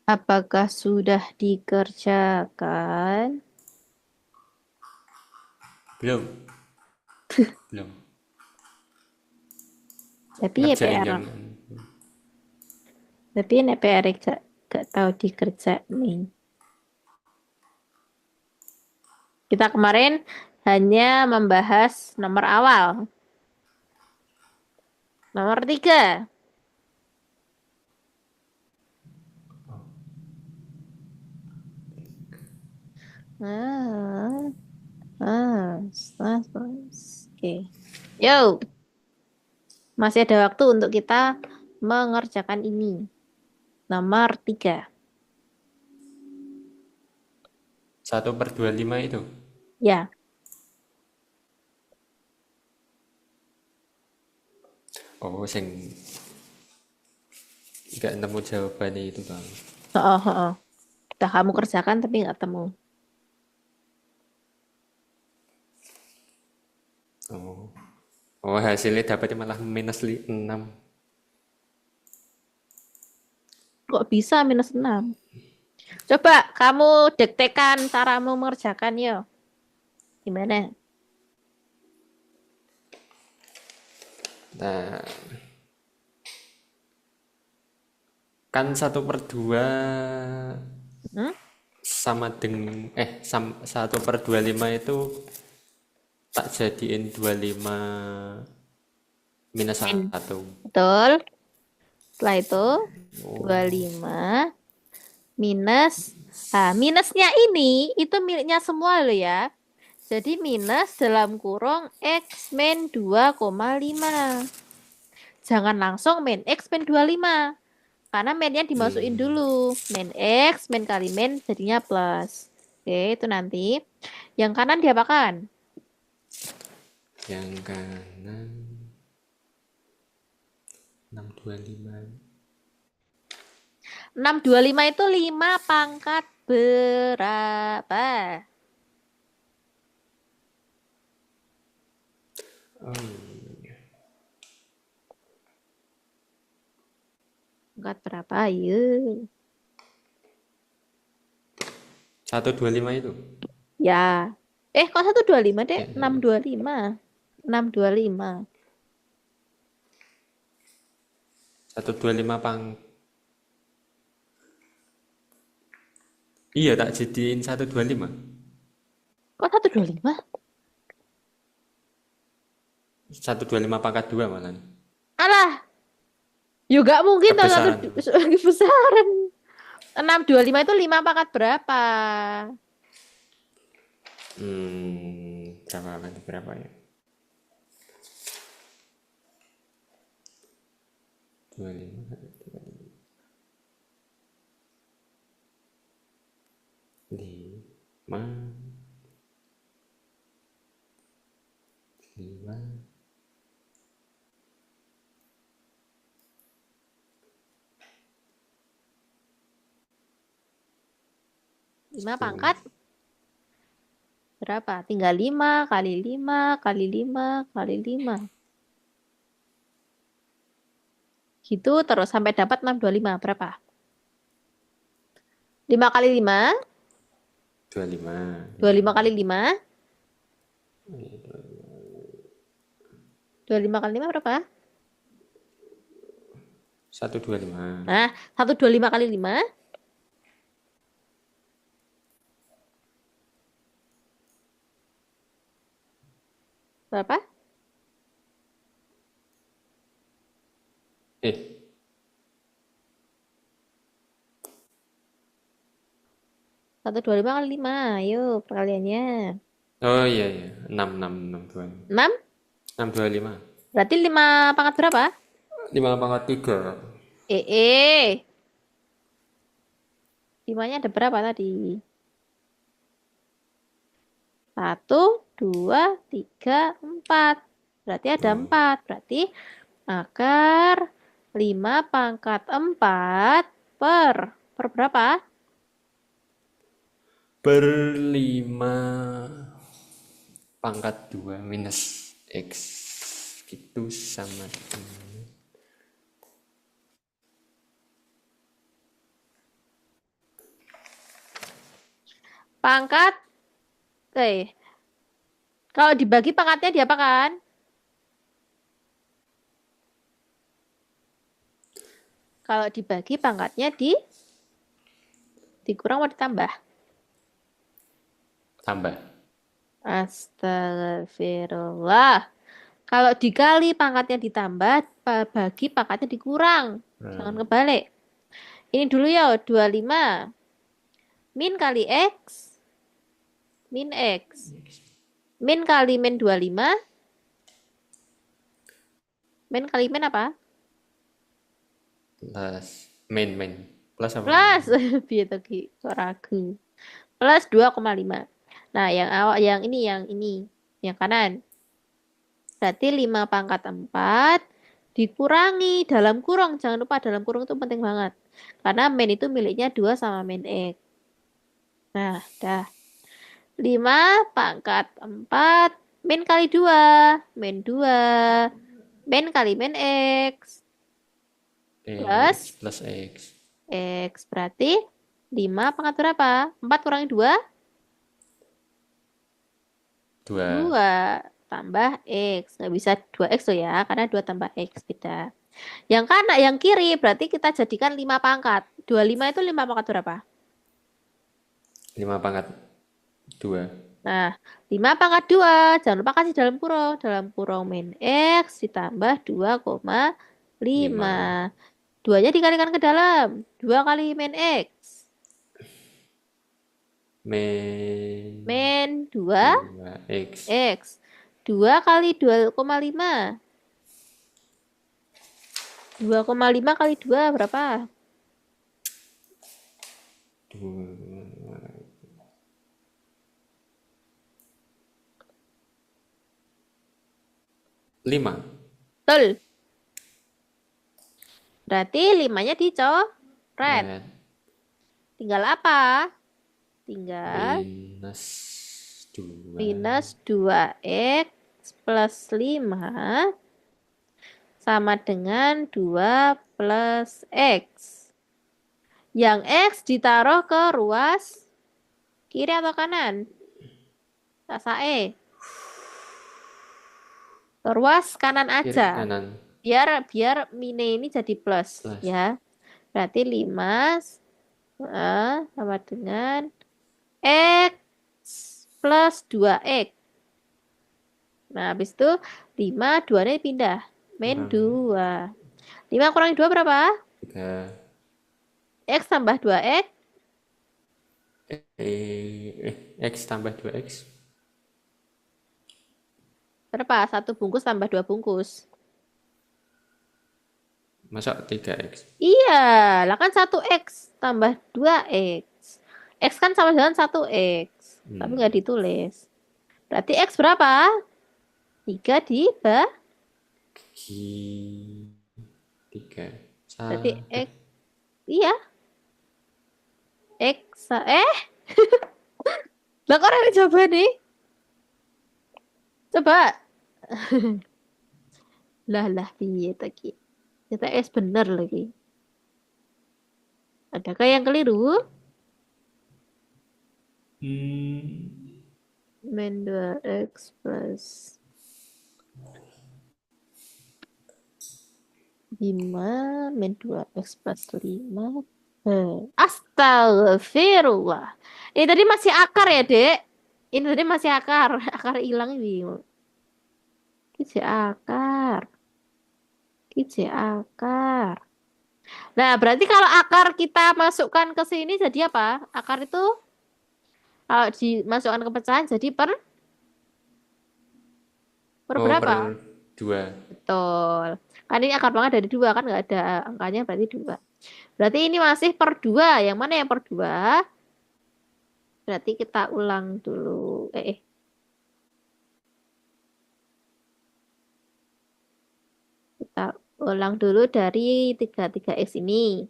Apakah sudah dikerjakan? Belum. Belum. Tapi ya ngerjain PR. yang Tapi nek PR gak tahu dikerjain. Kita kemarin hanya membahas nomor awal. Nomor 3. Ah, Oke. Yo, masih ada waktu untuk kita mengerjakan ini. Nomor 3. 1/25 itu. Ya, Oh, sing nggak nemu jawabannya itu bang. oh, oh, oh. Udah kamu kerjakan tapi nggak temu. Oh, oh hasilnya dapatnya malah -6. Kok bisa -6? Coba kamu dektekan caramu mengerjakan yo. Gimana? Nah, kan 1/2 Hmm? sama dengan 1/25 itu tak jadiin 25 minus Min. 1. Betul. Setelah itu Oh, 25 minus. Nah, minusnya ini itu miliknya semua loh ya. Jadi minus dalam kurung X min 2,5. Jangan langsung min X min 25. Karena minnya dimasukin hmm, dulu. Min X, min kali min jadinya plus. Oke, itu nanti. Yang kanan diapakan? yang kanan 625. 625 itu 5 pangkat berapa? Oh, Pangkat berapa? Ayo. 125 itu. Ya. Kok 125 deh? Ya, 625. 625. 125 Iya, tak jadiin 125. Kok 125? 125 pangkat 2 malah. Alah, ya gak mungkin tau satu Kebesaran. lagi besaran. 625 itu 5 pangkat berapa? Berapa ya? 25, 5, 5. 5 10. pangkat berapa? Tinggal 5 kali 5 kali 5 kali 5. Gitu terus sampai dapat 625. Berapa? 5 kali 5? 25. 25 kali 5? 25 kali 5 berapa? 125. Nah, 125 kali 5? Berapa? Eh, 125 kali 5. Ayo perkaliannya. oh iya iya, 6 6 6 25. 6? 625. Berarti 5 pangkat berapa? 5 pangkat 3. Eh, eh. 5-nya ada berapa tadi? 1, 2, 3, 4. Berarti ada Oh, 4. Berarti akar 5 pangkat 4 per berapa? per 5 pangkat 2 minus X gitu sama dengan Pangkat, eh, kalau dibagi pangkatnya diapakan? Kalau dibagi pangkatnya dikurang atau ditambah? Tambah. Astagfirullah. Kalau dikali pangkatnya ditambah, bagi pangkatnya dikurang. Jangan Hmm. kebalik. Ini dulu ya, 25. Min kali X, min X. Min kali min 25, min kali min apa? Plus. Main. Plus apa min? Plus, biar tadi kok ragu. Plus 2,5. Nah, yang awal, yang kanan. Berarti 5 pangkat 4 dikurangi dalam kurung. Jangan lupa dalam kurung itu penting banget. Karena min itu miliknya 2 sama min X. Nah, dah. 5 pangkat 4 min kali 2. Min 2. Min kali min X. Plus X plus X. X. Berarti 5 pangkat berapa? 4 kurangi 2? 2. 2 tambah X. Nggak bisa 2X loh ya, karena 2 tambah X beda. Yang kanan, yang kiri berarti kita jadikan 5 pangkat. 25 itu 5 pangkat berapa? 5 pangkat 2. Nah, 5 pangkat 2. Jangan lupa kasih dalam kurung. Dalam kurung min X ditambah 2,5. 5. 2-nya dikalikan ke dalam. 2 kali min X. Min Min 2 2X. X. 2 kali 2,5. 2,5 kali 2 berapa? 5. Betul. Berarti 5-nya dicoret. Tinggal apa? Tinggal Minus 2. minus 2X plus 5 sama dengan 2 plus X. Yang X ditaruh ke ruas kiri atau kanan? Tak sae. Ke ruas kanan Kiri aja. kanan. Biar mine ini jadi plus, Plus. ya. Berarti 5 sama dengan X plus 2X. Nah, habis itu 5, 2-nya pindah. Min 2. 5 kurangi 2 berapa? 3. X tambah 2X. X tambah 2X. Berapa? 1 bungkus tambah 2 bungkus. Masa 3X? Iya, lah kan 1X tambah 2X. X kan sama dengan 1X. Tapi nggak ditulis. Berarti X berapa? 3 dibagi. 3. Berarti X. Iya. X. Lah kok ada coba nih? Coba. Lah, piye tadi? Kita S bener lagi. Adakah yang keliru? Min 2X plus 5 min 2X plus 5. Astagfirullah. Ini tadi masih akar ya, Dek? Ini tadi masih akar. Akar hilang ini. Kece akar. Kece akar. Nah, berarti kalau akar kita masukkan ke sini jadi apa? Akar itu kalau dimasukkan ke pecahan jadi per Oh, berapa? per 2. Betul. Kan ini akar pangkat dari 2 kan nggak ada angkanya berarti 2. Berarti ini masih per 2. Yang mana yang per 2? Berarti kita ulang dulu. Kita ulang dulu dari 33X ini.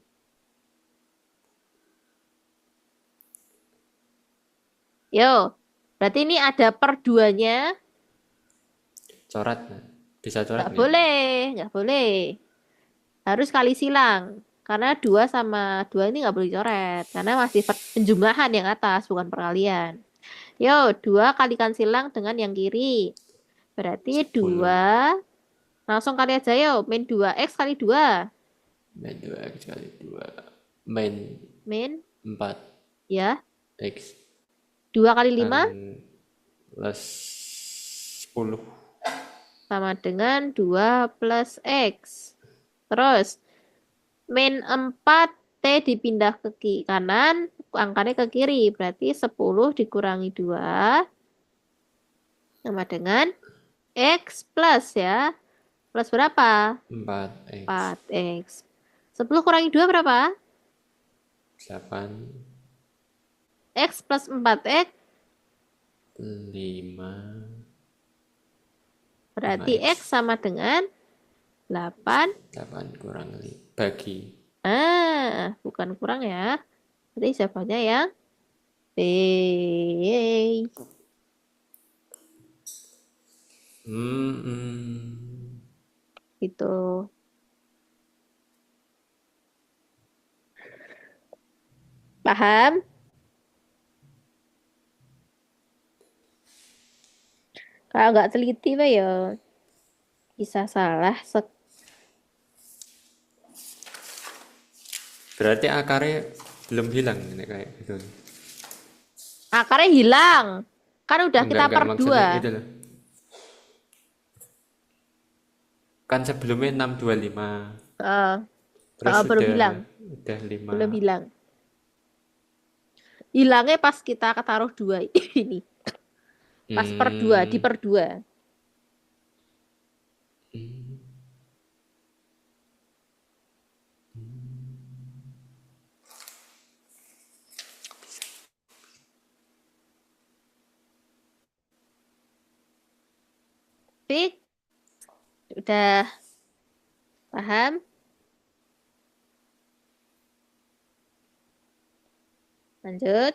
Yo, berarti ini ada per 2-nya. Coret. Bisa coret Nggak nggak? boleh, nggak boleh. Harus kali silang. Karena 2 sama 2 ini nggak boleh coret. Karena masih penjumlahan yang atas, bukan perkalian. Yo, 2 kalikan silang dengan yang kiri. Berarti 10. 2. Langsung kali aja yo. Min 2X kali 2. Min 2x kali 2. Min Min, 4x ya. 2 kali 5 plus 10. sama dengan 2 plus X. Terus, min 4, T dipindah ke kanan, angkanya ke kiri. Berarti 10 dikurangi 2 sama dengan X plus ya. Plus berapa? 4x 4X. 10 kurangi 2 berapa? 8 X plus 4X 5 berarti X 5x sama dengan 8. 8 kurang bagi. Bukan kurang ya. Berarti jawabannya yang B. Gitu. Paham? Kalau nggak teliti, Pak, ya bisa salah. Berarti akarnya belum hilang ini kayak gitu. Akarnya hilang. Kan udah kita Enggak per maksudnya 2. itu loh. Kan sebelumnya 625. Eh, Terus belum hilang. udah 5. Belum hilang. Hilangnya pas kita taruh 2 ini. Pas per 2, di per 2. Fik, udah paham? Lanjut.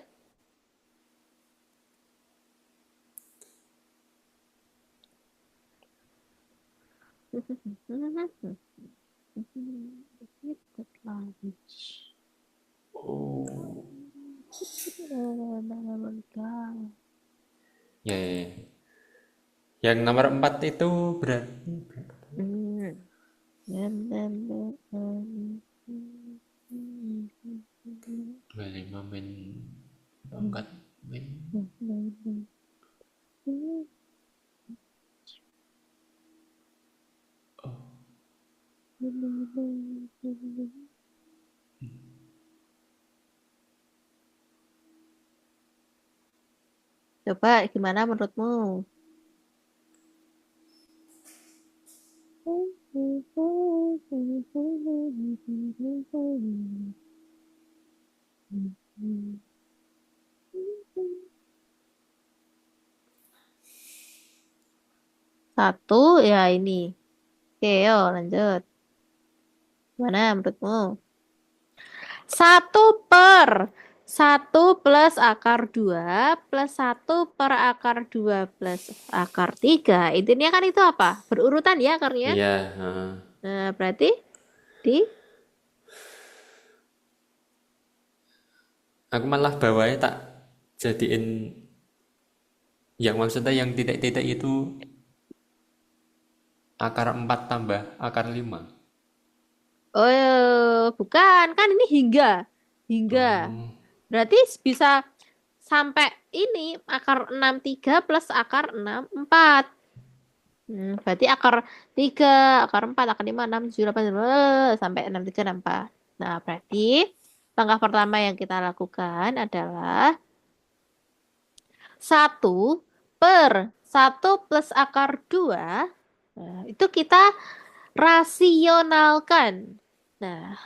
Oh. Ya, ya, ya. Yang nomor 4 itu berarti berapa? 25 min pangkat min. Coba gimana menurutmu? Satu ya ini. Oke, yo lanjut. Gimana menurutmu? 1/1 plus akar 2 plus 1/2 plus akar 3. Intinya kan itu apa? Berurutan ya akarnya. Iya, Nah, berarti di aku malah bawahnya tak jadiin yang maksudnya yang titik-titik itu akar 4 tambah akar 5. bukan. Kan ini hingga. Hingga. Oh, Berarti bisa sampai ini akar 63 plus akar 64. Berarti akar 3, akar 4, akar 5, 6, 7, 8, 9, sampai 63, 64. Nah, berarti langkah pertama yang kita lakukan adalah 1/1 plus akar 2. Nah, itu kita rasionalkan. Nah,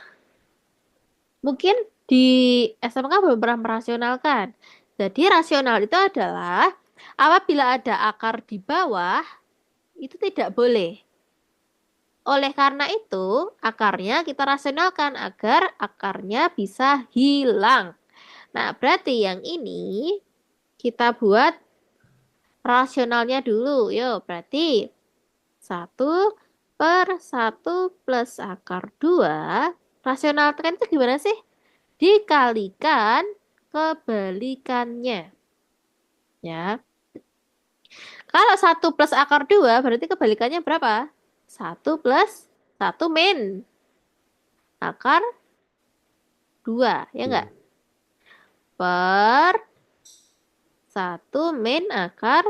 mungkin di SMK belum pernah merasionalkan. Jadi rasional itu adalah apabila ada akar di bawah, itu tidak boleh. Oleh karena itu, akarnya kita rasionalkan agar akarnya bisa hilang. Nah, berarti yang ini kita buat rasionalnya dulu. Yuk, berarti 1/1 plus akar 2. Rasional kan itu gimana sih? Dikalikan kebalikannya. Ya. Kalau 1 plus akar 2 berarti kebalikannya berapa? 1 plus 1 min. akar 2, ya Dua. enggak? Per 1 min akar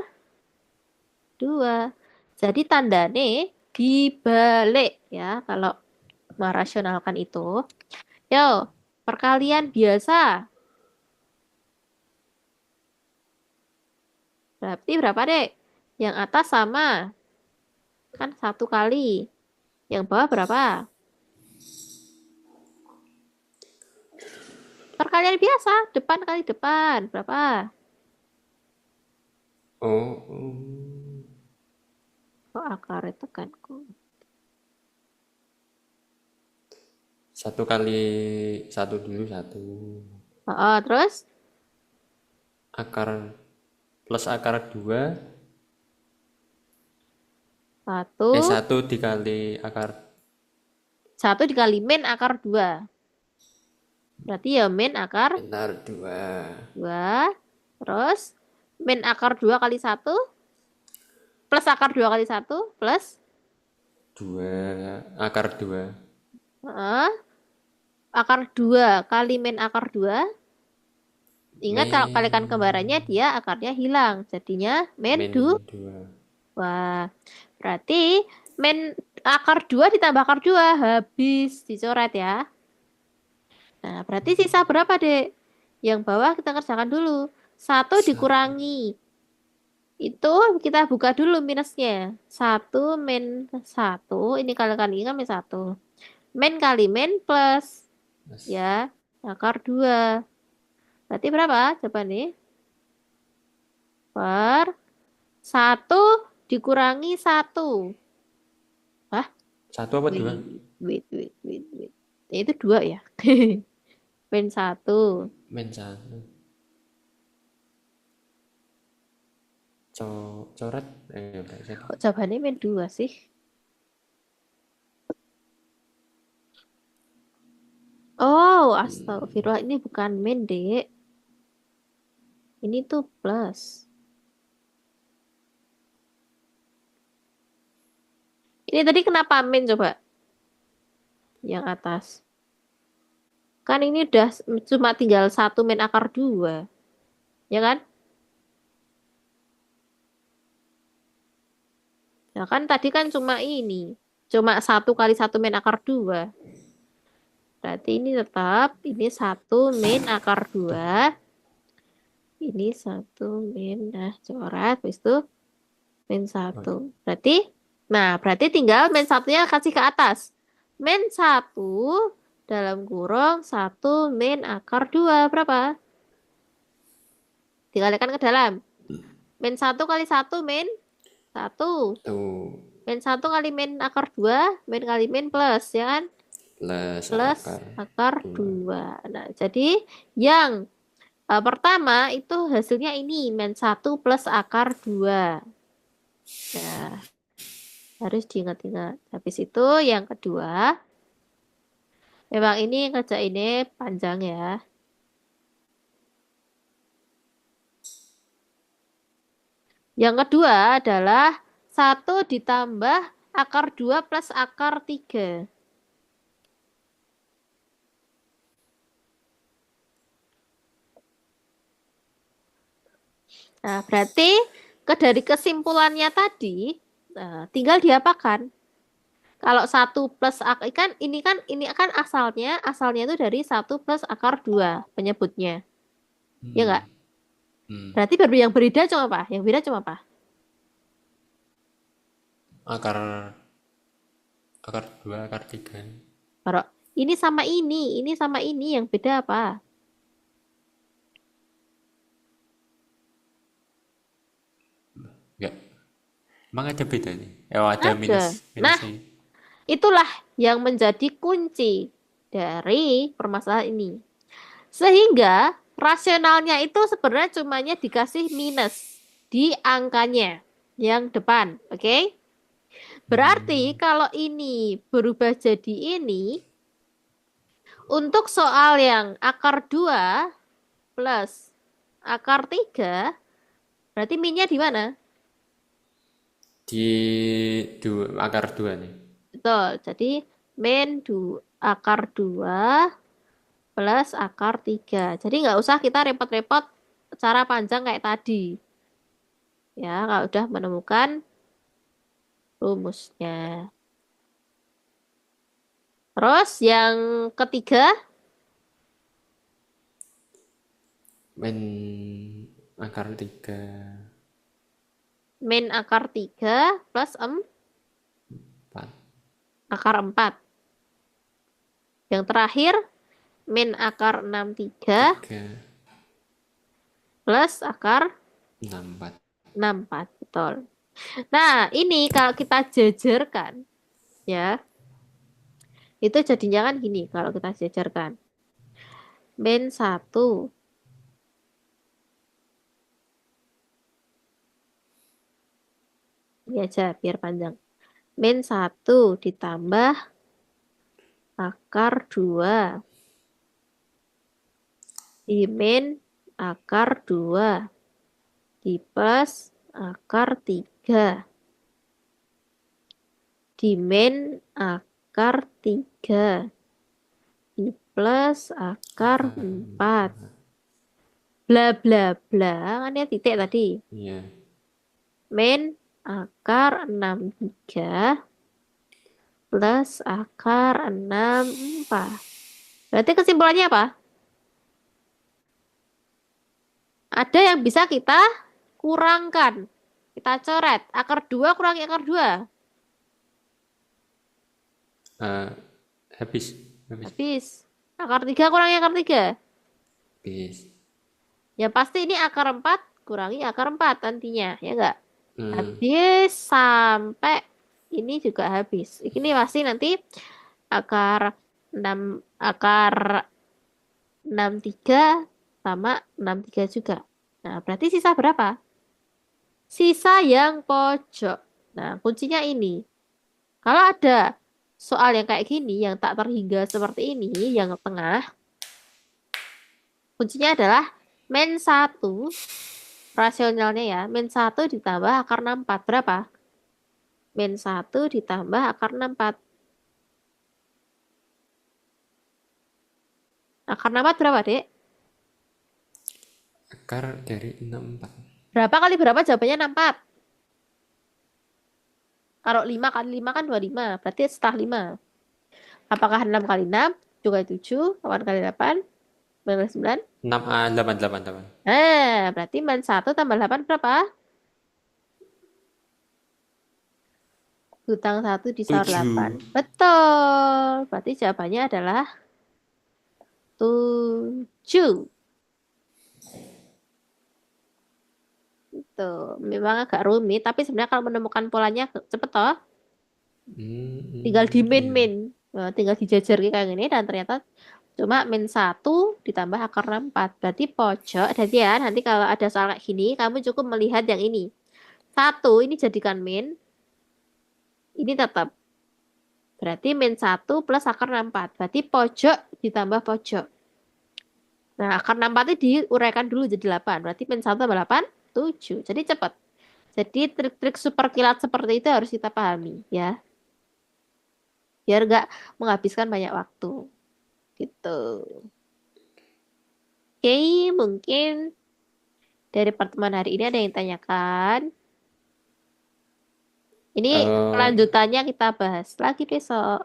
2. Jadi tandanya dibalik ya kalau merasionalkan itu. Yo, perkalian biasa. Berarti berapa, Dek? Yang atas sama. Kan 1 kali. Yang bawah berapa? Perkalian biasa. Depan kali depan. Berapa? Oh, Kok akar itu kan? 1 kali 1 dulu 1. Oh, terus Akar plus akar 2. 1. 1 dikali akar 1 dikali min akar 2. Berarti ya min akar benar 2. 2. Terus min akar 2 kali 1. Plus akar 2 kali 1. Plus 2 akar 2. eh, akar 2 kali min akar 2. Ingat kalau kalikan Min kembarannya dia akarnya hilang. Jadinya min min 2. 2. Wah, berarti min akar 2 ditambah akar 2. Habis dicoret ya. Nah, berarti sisa berapa, Dek? Yang bawah kita kerjakan dulu. 1 1 dikurangi. Itu kita buka dulu minusnya. 1 min 1. Ini kalikan ini kan min 1. Min kali min plus. plus Ya, akar 2. Berarti berapa? Coba nih. Per 1 dikurangi 1. Hah? 1 apa 2? Wait. Ya, itu 2 ya. Min 1. Min 1. Coret udah jadi. Kok jawabannya min 2 sih? Oh, astagfirullah. Ini bukan min, Dek. Ini tuh plus. Ini tadi kenapa min coba? Yang atas. Kan ini udah cuma tinggal 1 min akar 2. Ya kan? Ya kan tadi kan cuma ini. Cuma 1 kali 1 min akar 2. Berarti ini tetap. Ini 1 min akar 2. Ini 1 min. Nah, coret. Habis itu min 1. Berarti tinggal min 1-nya kasih ke atas. Min 1 dalam kurung 1 min akar 2. Berapa? Dikalikan ke dalam. Min 1 kali 1 min 1. Tuh. Min 1 kali min akar 2. Min kali min plus. Ya kan? Plus Plus akar 2. 2. Nah, jadi yang pertama itu hasilnya ini. Min 1 plus akar 2. Nah, harus diingat-ingat. Habis itu yang kedua. Memang ini kerja ini panjang ya. Yang kedua adalah 1 ditambah akar 2 plus akar 3. Nah, berarti dari kesimpulannya tadi, tinggal diapakan? Kalau 1 plus akar, ini kan asalnya itu dari 1 plus akar 2 penyebutnya. Ya enggak? Berarti yang berbeda cuma apa? Yang beda cuma apa? Akar 2 akar 3. Kalau ini sama ini yang beda apa? Enggak. Emang ada bedanya? Oh, ada Ada. Nah, minusnya. itulah yang menjadi kunci dari permasalahan ini. Sehingga rasionalnya itu sebenarnya cumanya dikasih minus di angkanya yang depan, oke? Berarti kalau ini berubah jadi ini, untuk soal yang akar 2 plus akar 3, berarti minnya di mana? Di akar 2 nih. Betul, jadi min akar 2 plus akar 3. Jadi nggak usah kita repot-repot cara panjang kayak tadi. Ya, kalau udah menemukan rumusnya. Terus yang ketiga, Min akar 3. min akar 3 plus 4. akar 4. Yang terakhir, min akar 63 3. plus akar 64. 64. Betul. Nah, ini kalau kita jajarkan, ya, itu jadinya kan gini kalau kita jajarkan. Min 1 ini aja biar panjang. Min 1 ditambah akar 2 di min akar 2 di plus akar 3 di min akar 3 di plus akar 4 bla bla bla kan ya titik tadi Iya. min akar 63 plus akar 64. Berarti kesimpulannya apa? Ada yang bisa kita kurangkan. Kita coret. Akar 2 kurangi akar 2. Eh, habis. Habis. Akar 3 kurangi akar 3. Habis. Ya pasti ini akar 4 kurangi akar 4 nantinya. Ya enggak? Hmm. Habis sampai ini juga habis. Ini pasti nanti akar 63 sama 63 juga. Nah, berarti sisa berapa? Sisa yang pojok. Nah, kuncinya ini. Kalau ada soal yang kayak gini, yang tak terhingga seperti ini, yang tengah, kuncinya adalah min 1, rasionalnya ya, min 1 ditambah akar 64. Berapa? Min 1 ditambah akar 64. Akar 64 berapa, Dek? Akar dari 64. Berapa kali berapa? Jawabannya 64. Kalau 5 kali 5 kan 25. Berarti setengah 5. Apakah 6 kali 6? Juga 7. 8 kali 8? 9. 6 8 8 8. Berarti min 1 tambah 8 berapa? Hutang 1 disaur 8. 7. Betul. Berarti jawabannya adalah 7. Itu memang agak rumit, tapi sebenarnya kalau menemukan polanya cepet toh. Tinggal di Iya. min. Nah, tinggal dijajar kayak gini dan ternyata cuma min 1 ditambah akar 64. Berarti pojok. Jadi ya, nanti kalau ada soal kayak gini, kamu cukup melihat yang ini. 1 ini jadikan min. Ini tetap. Berarti min 1 plus akar 64. Berarti pojok ditambah pojok. Nah, akar 64 itu diuraikan dulu jadi 8. Berarti min 1 tambah 8, 7. Jadi cepat. Jadi trik-trik super kilat seperti itu harus kita pahami ya. Biar nggak menghabiskan banyak waktu. Gitu. Oke, mungkin dari pertemuan hari ini ada yang tanyakan. Ini kelanjutannya kita bahas lagi besok.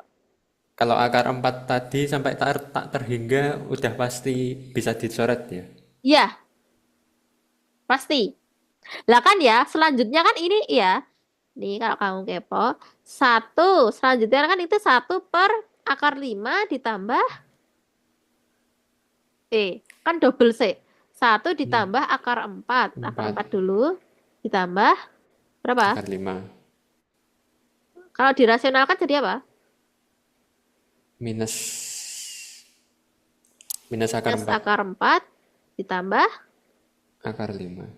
Kalau akar 4 tadi sampai tak terhingga udah pasti bisa dicoret ya. Iya, pasti. Lah kan ya, selanjutnya kan ini ya. Nih kalau kamu kepo. 1, selanjutnya kan itu 1 per akar 5 ditambah. Kan double C. 1 ditambah akar 4. Akar 4 4 dulu. Ditambah berapa? akar 5 Kalau dirasionalkan jadi apa? minus minus akar Minus 4 akar 4 ditambah. akar 5.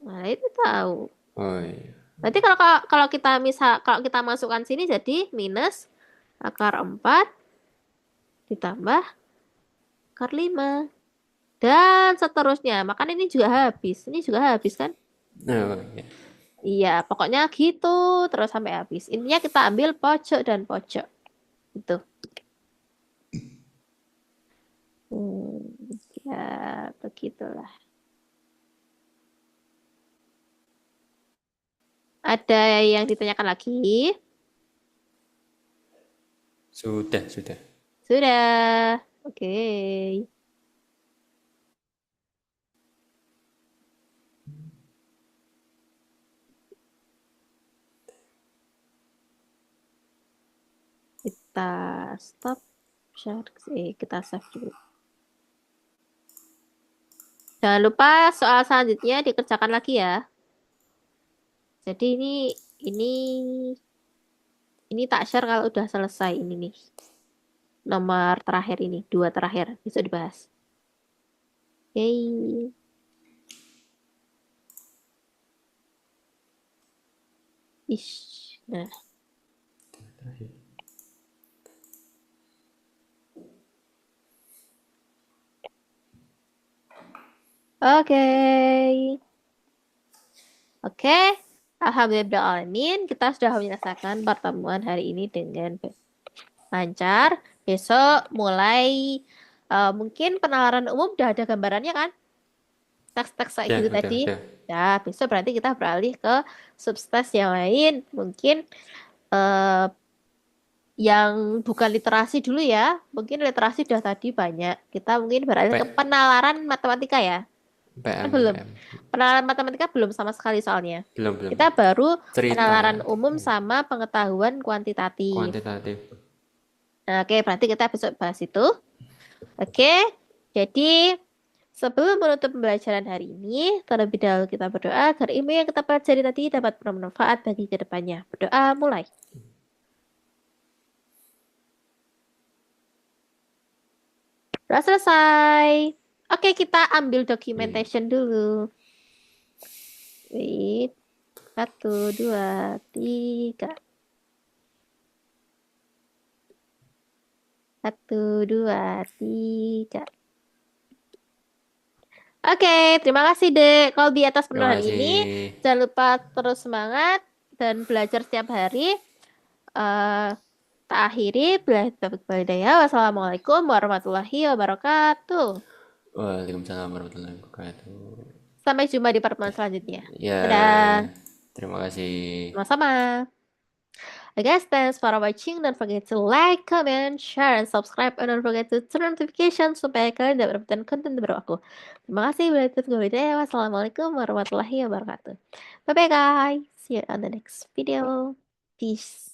Nah, itu tahu. Oh iya. Berarti kalau kalau kita masukkan sini jadi minus akar 4 ditambah akar 5 dan seterusnya. Makanya ini juga habis. Ini juga habis kan? Oh iya. Iya, pokoknya gitu terus sampai habis. Intinya kita ambil pojok dan pojok. Itu. Ya, begitulah. Ada yang ditanyakan lagi? Sudah. Sudah. Oke. Kita stop share. Kita save dulu. Jangan lupa soal selanjutnya dikerjakan lagi ya. Jadi ini ini tak share kalau udah selesai ini nih. Nomor terakhir ini, dua terakhir bisa dibahas. Oke. Ish. Nah, oke. Oke. Alhamdulillah, kita sudah menyelesaikan pertemuan hari ini dengan lancar. Besok mulai mungkin penalaran umum udah ada gambarannya kan? Teks-teks kayak Ya, gitu tadi. udah. Ya, besok berarti kita beralih ke substes yang lain. Mungkin eh, yang bukan literasi dulu ya. Mungkin literasi udah tadi banyak. Kita mungkin beralih ke P, penalaran matematika ya. Kan belum. PM. Penalaran matematika belum sama sekali soalnya. Belum. Kita baru Cerita ya. penalaran umum sama pengetahuan kuantitatif. Kuantitatif. Nah, oke, berarti kita besok bahas itu. Oke, jadi sebelum menutup pembelajaran hari ini, terlebih dahulu kita berdoa agar ilmu yang kita pelajari tadi dapat bermanfaat bagi kedepannya. Berdoa mulai. Sudah selesai. Oke, kita ambil Oke. documentation dulu. Wait. Satu, dua, tiga. Satu, dua, tiga. Oke, terima kasih Dek Kolbi atas Terima penulisan kasih. ini. Jangan lupa terus semangat dan belajar setiap hari. Eh, tak akhiri. Billahi taufiq wal hidayah. Wassalamualaikum warahmatullahi wabarakatuh. Waalaikumsalam warahmatullahi wabarakatuh. Sampai jumpa di pertemuan selanjutnya. Ya, Dadah. terima kasih. Sama-sama. I guess thanks for watching. Don't forget to like, comment, share, and subscribe. And don't forget to turn notifications supaya kalian tidak mendapatkan konten terbaru aku. Terima kasih. Wassalamualaikum warahmatullahi wabarakatuh. Bye-bye guys. See you on the next video. Peace.